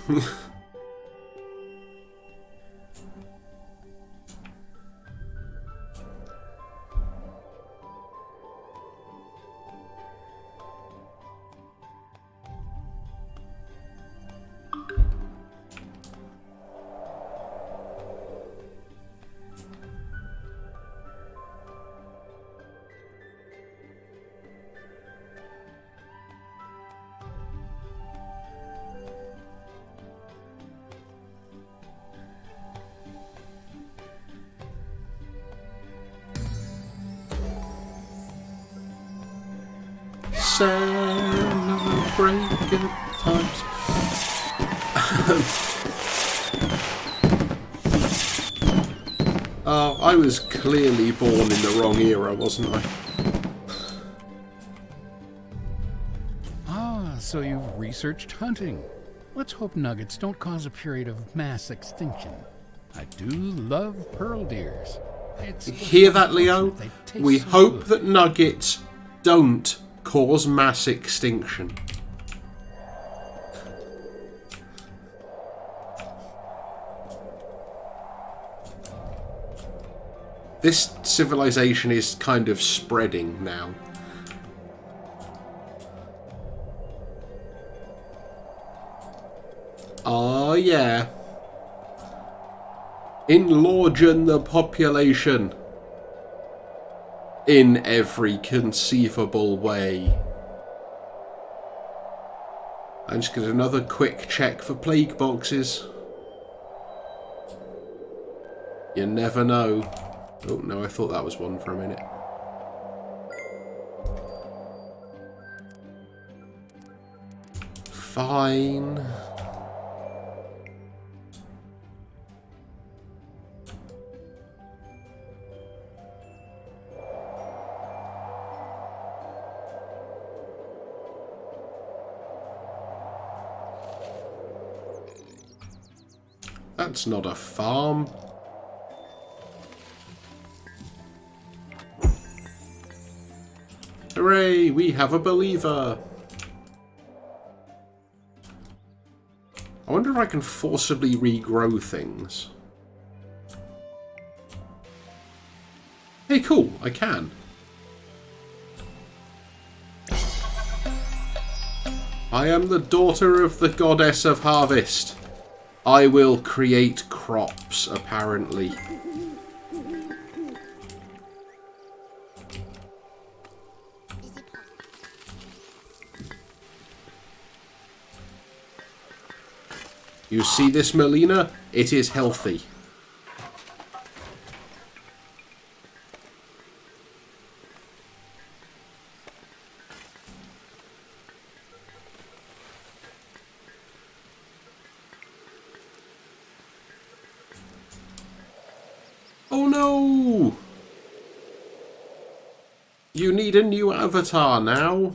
Celebrate good times. Oh, I was clearly born in the wrong era, wasn't I? Ah, so you've researched hunting. Let's hope nuggets don't cause a period of mass extinction. I do love pearl deers. Hear that, Leo? We so hope good. that nuggets don't cause mass extinction. This civilization is kind of spreading now. Oh yeah. Enlarging the population. In every conceivable way. I'm just going to do another quick check for plague boxes. You never know. Oh no, I thought that was one for a minute. Fine. That's not a farm. Hooray, we have a believer. I wonder if I can forcibly regrow things. Hey, cool, I can. I am the daughter of the goddess of harvest. I will create crops, apparently. You see this, Melina? It is healthy. Oh no! You need a new avatar now.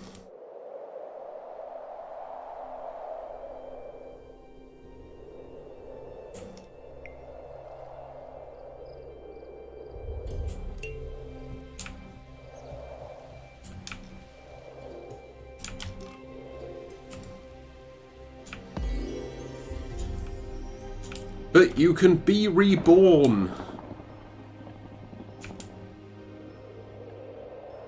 But you can be reborn.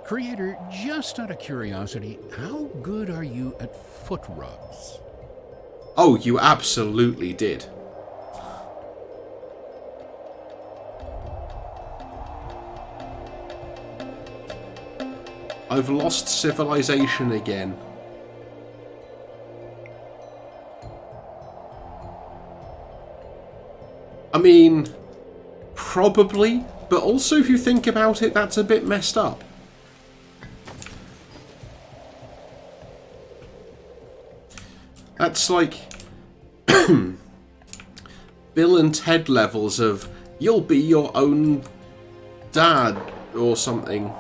Creator, just out of curiosity, how good are you at foot rubs? Oh, you absolutely did. I've lost civilization again. I mean, probably But also, if you think about it, that's a bit messed up. That's like Bill and Ted levels of you'll be your own dad or something.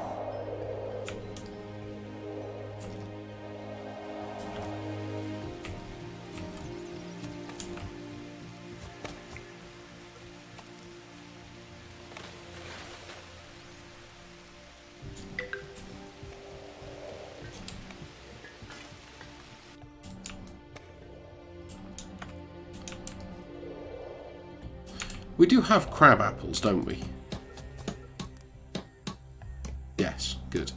We do have crab apples, don't we? Yes, good.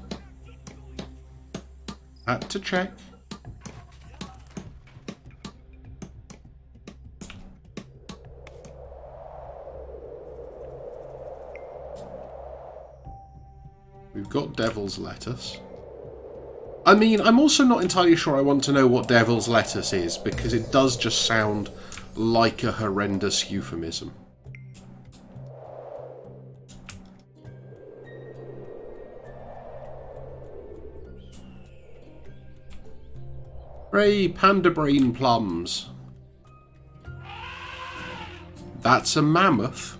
Had to check. We've got devil's lettuce. I mean, I'm also not entirely sure I want to know what devil's lettuce is, because it does just sound like a horrendous euphemism. Hooray, panda brain plums. That's a mammoth.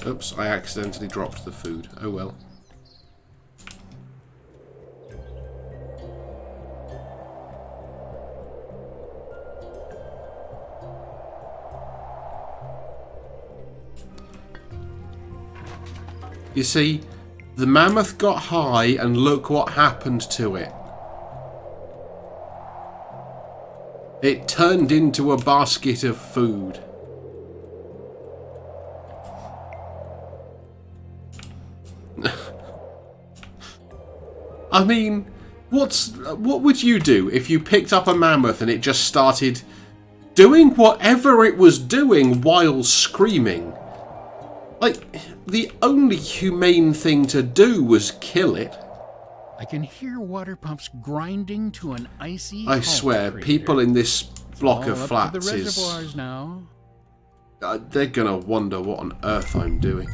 Oops, I accidentally dropped the food. Oh well. You see, the mammoth got high and look what happened to it. It turned into a basket of food. I mean, what would you do if you picked up a mammoth and it just started doing whatever it was doing while screaming? Like, the only humane thing to do was kill it. I can hear water pumps grinding to an icy I swear, people in this block of flats the reservoirs now. They're gonna wonder what on earth I'm doing.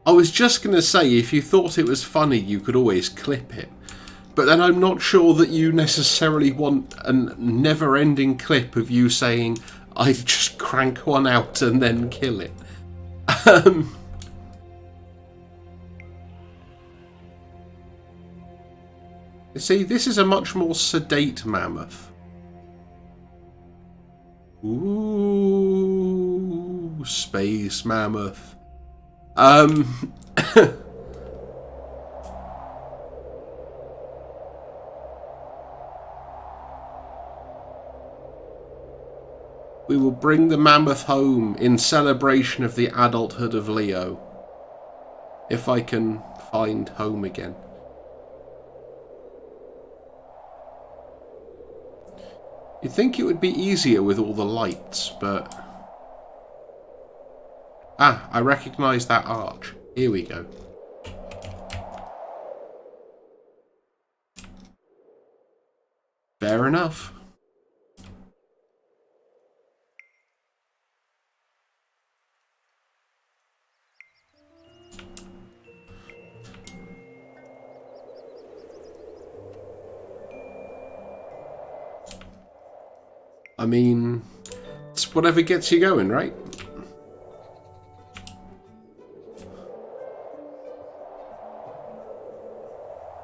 I was just going to say, if you thought it was funny, you could always clip it. But then I'm not sure that you necessarily want a never-ending clip of you saying, I'd just crank one out and then kill it. You see, this is a much more sedate mammoth. Ooh, space mammoth. We will bring the mammoth home in celebration of the adulthood of Leo. If I can find home again. You'd think it would be easier with all the lights, but... Ah, I recognise that arch. Here we go. Fair enough. I mean, it's whatever gets you going, right?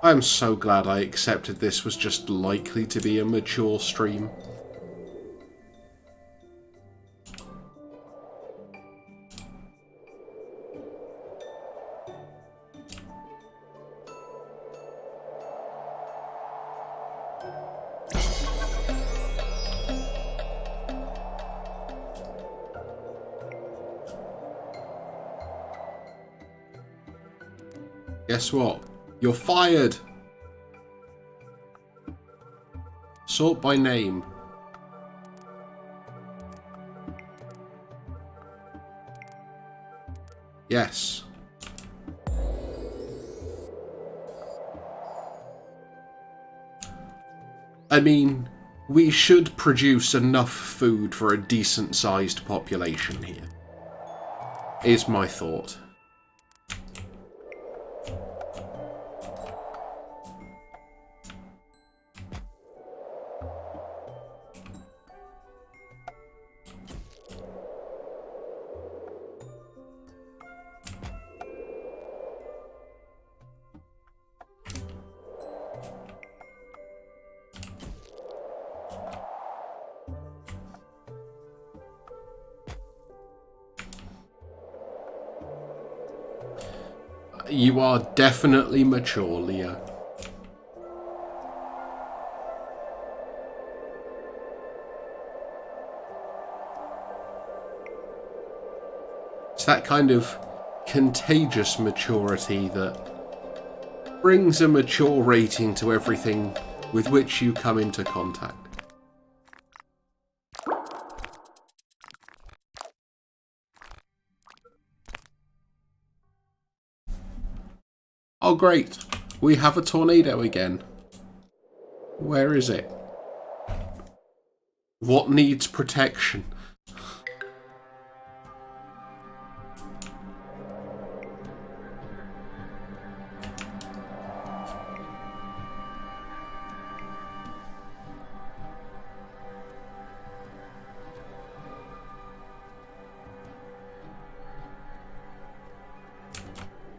I'm so glad I accepted this was just likely to be a mature stream. Guess what? You're fired! Sort by name. Yes. I mean, we should produce enough food for a decent-sized population here, is my thought. You are definitely mature, Leo. It's that kind of contagious maturity that brings a mature rating to everything with which you come into contact. Oh great, we have a tornado again. Where is it? What needs protection?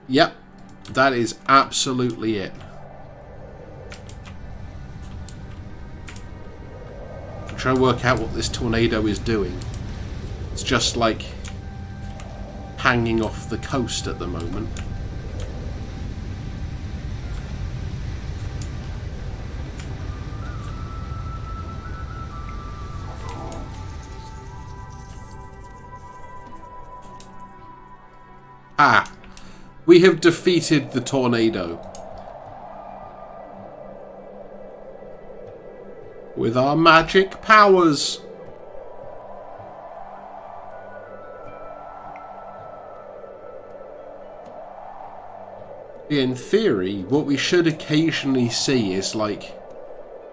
Yep. That is absolutely it. I'm trying to work out what this tornado is doing. It's just like hanging off the coast at the moment. Ah! We have defeated the tornado. With our magic powers. In theory, what we should occasionally see is like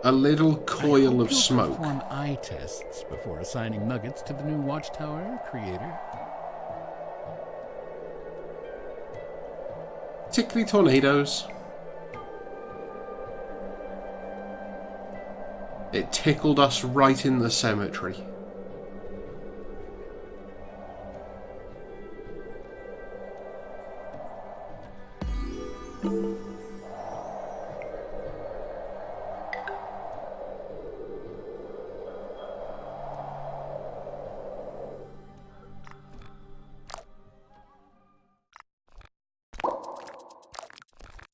a little coil of smoke. Perform eye tests before assigning nuggets to the new watchtower, creator. Particularly tornadoes. It tickled us right in the cemetery.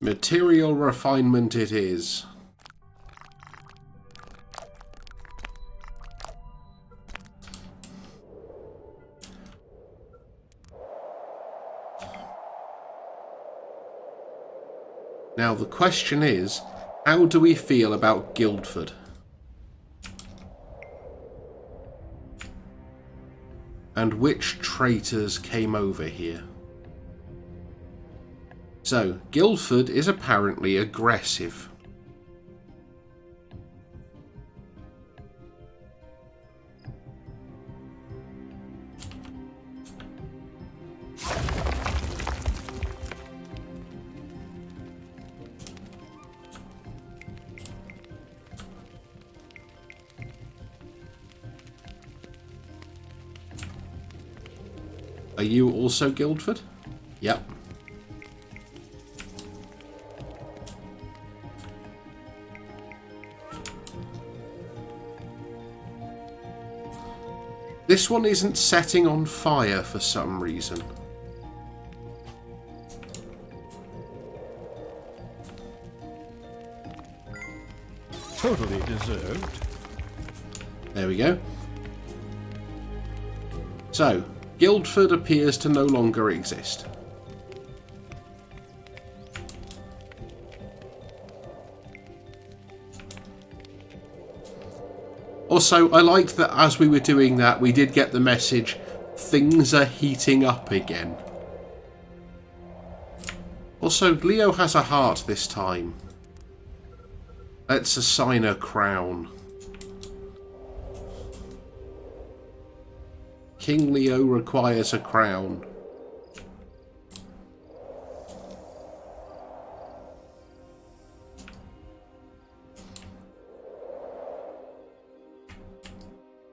Material refinement it is. Now the question is, how do we feel about Guildford? And which traitors came over here? So, Guildford is apparently aggressive. Are you also Guildford? Yep. This one isn't setting on fire for some reason. Totally deserved. There we go. So, Guildford appears to no longer exist. Also, I like that as we were doing that, we did get the message, things are heating up again. Also, Leo has a heart this time. Let's assign a crown. King Leo requires a crown.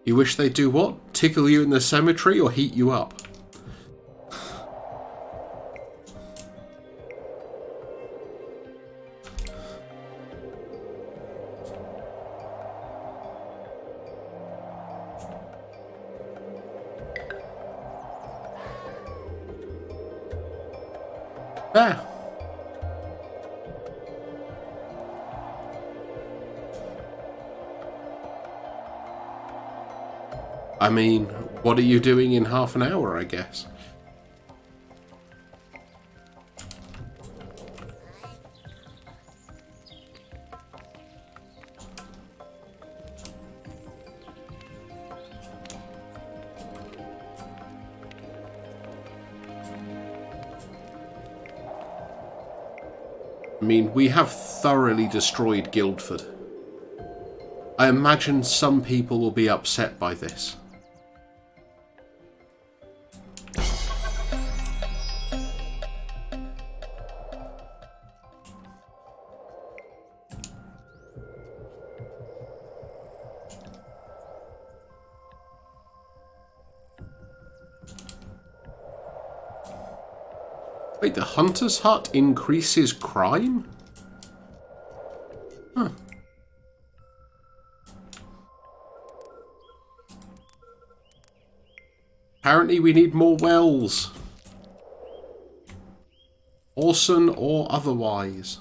You wish they'd do what? Tickle you in the cemetery or heat you up? There. I mean, what are you doing in half an hour, I guess? I mean, we have thoroughly destroyed Guildford. I imagine some people will be upset by this. Wait, the Hunter's Hut increases crime? Huh. Apparently we need more wells. Arson or otherwise.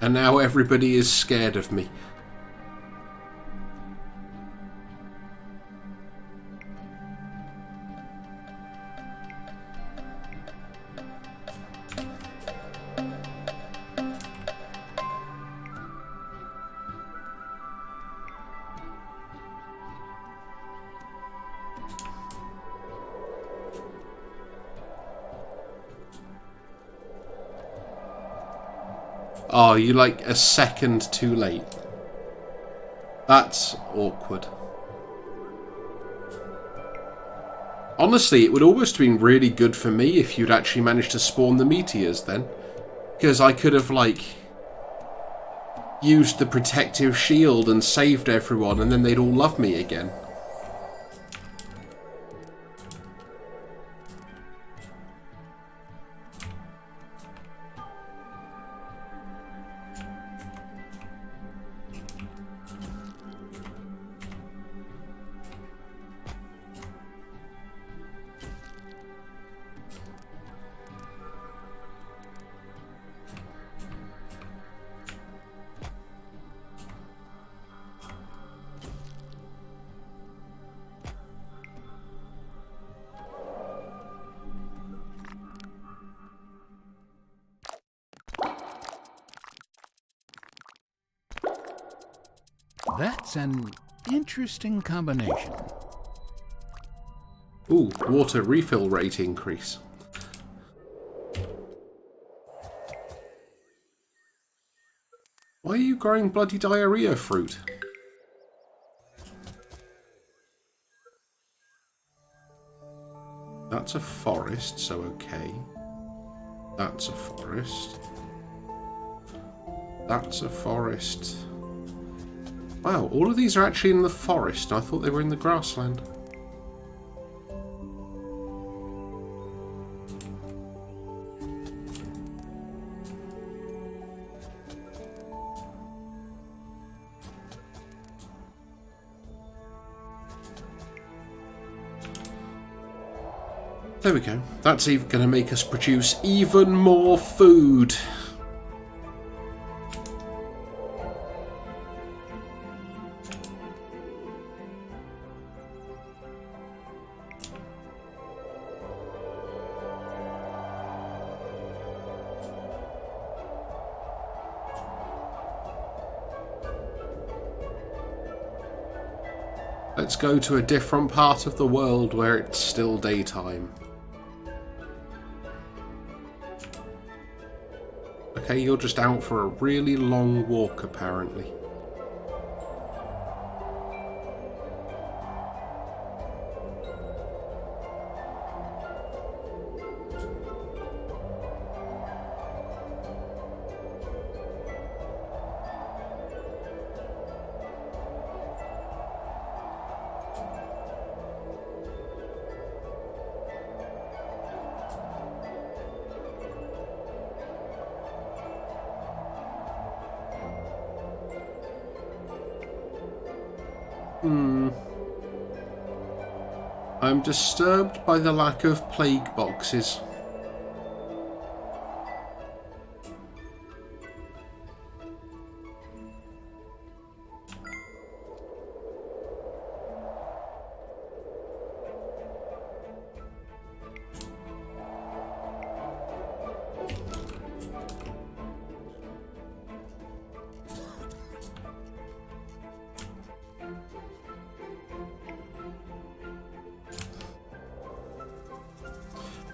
And now everybody is scared of me. Oh, you like a second too late. That's awkward. Honestly, it would almost have been really good for me if you'd actually managed to spawn the meteors then. Because I could have, like, used the protective shield and saved everyone, and then they'd all love me again. That's an interesting combination. Ooh, water refill rate increase. Why are you growing bloody diarrhea fruit? That's a forest, so okay. That's a forest. That's a forest. Wow, all of these are actually in the forest. I thought they were in the grassland. There we go. That's even going to make us produce even more food. Let's go to a different part of the world where it's still daytime. Okay, you're just out for a really long walk, apparently. I'm disturbed by the lack of plague boxes.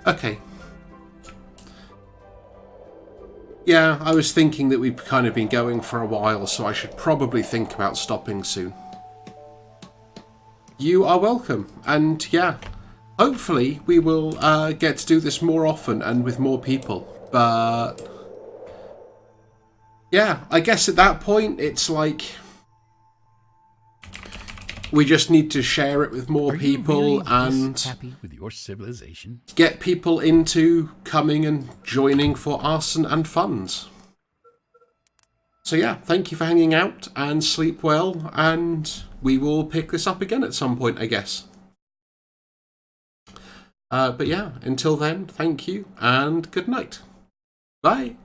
Okay. Yeah, I was thinking that we've kind of been going for a while, so I should probably think about stopping soon. You are welcome, and yeah, hopefully we will get to do this more often and with more people, but yeah, I guess at that point it's like we just need to share it with more people and happy with your civilization? Get people into coming and joining for arson and funds. So yeah, thank you for hanging out and sleep well, and we will pick this up again at some point, I guess. But yeah, until then, thank you and good night. Bye.